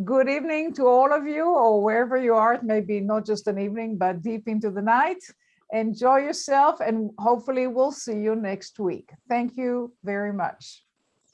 good evening to all of you, or wherever you are. It may be not just an evening, but deep into the night. Enjoy yourself, and hopefully we'll see you next week. Thank you very much.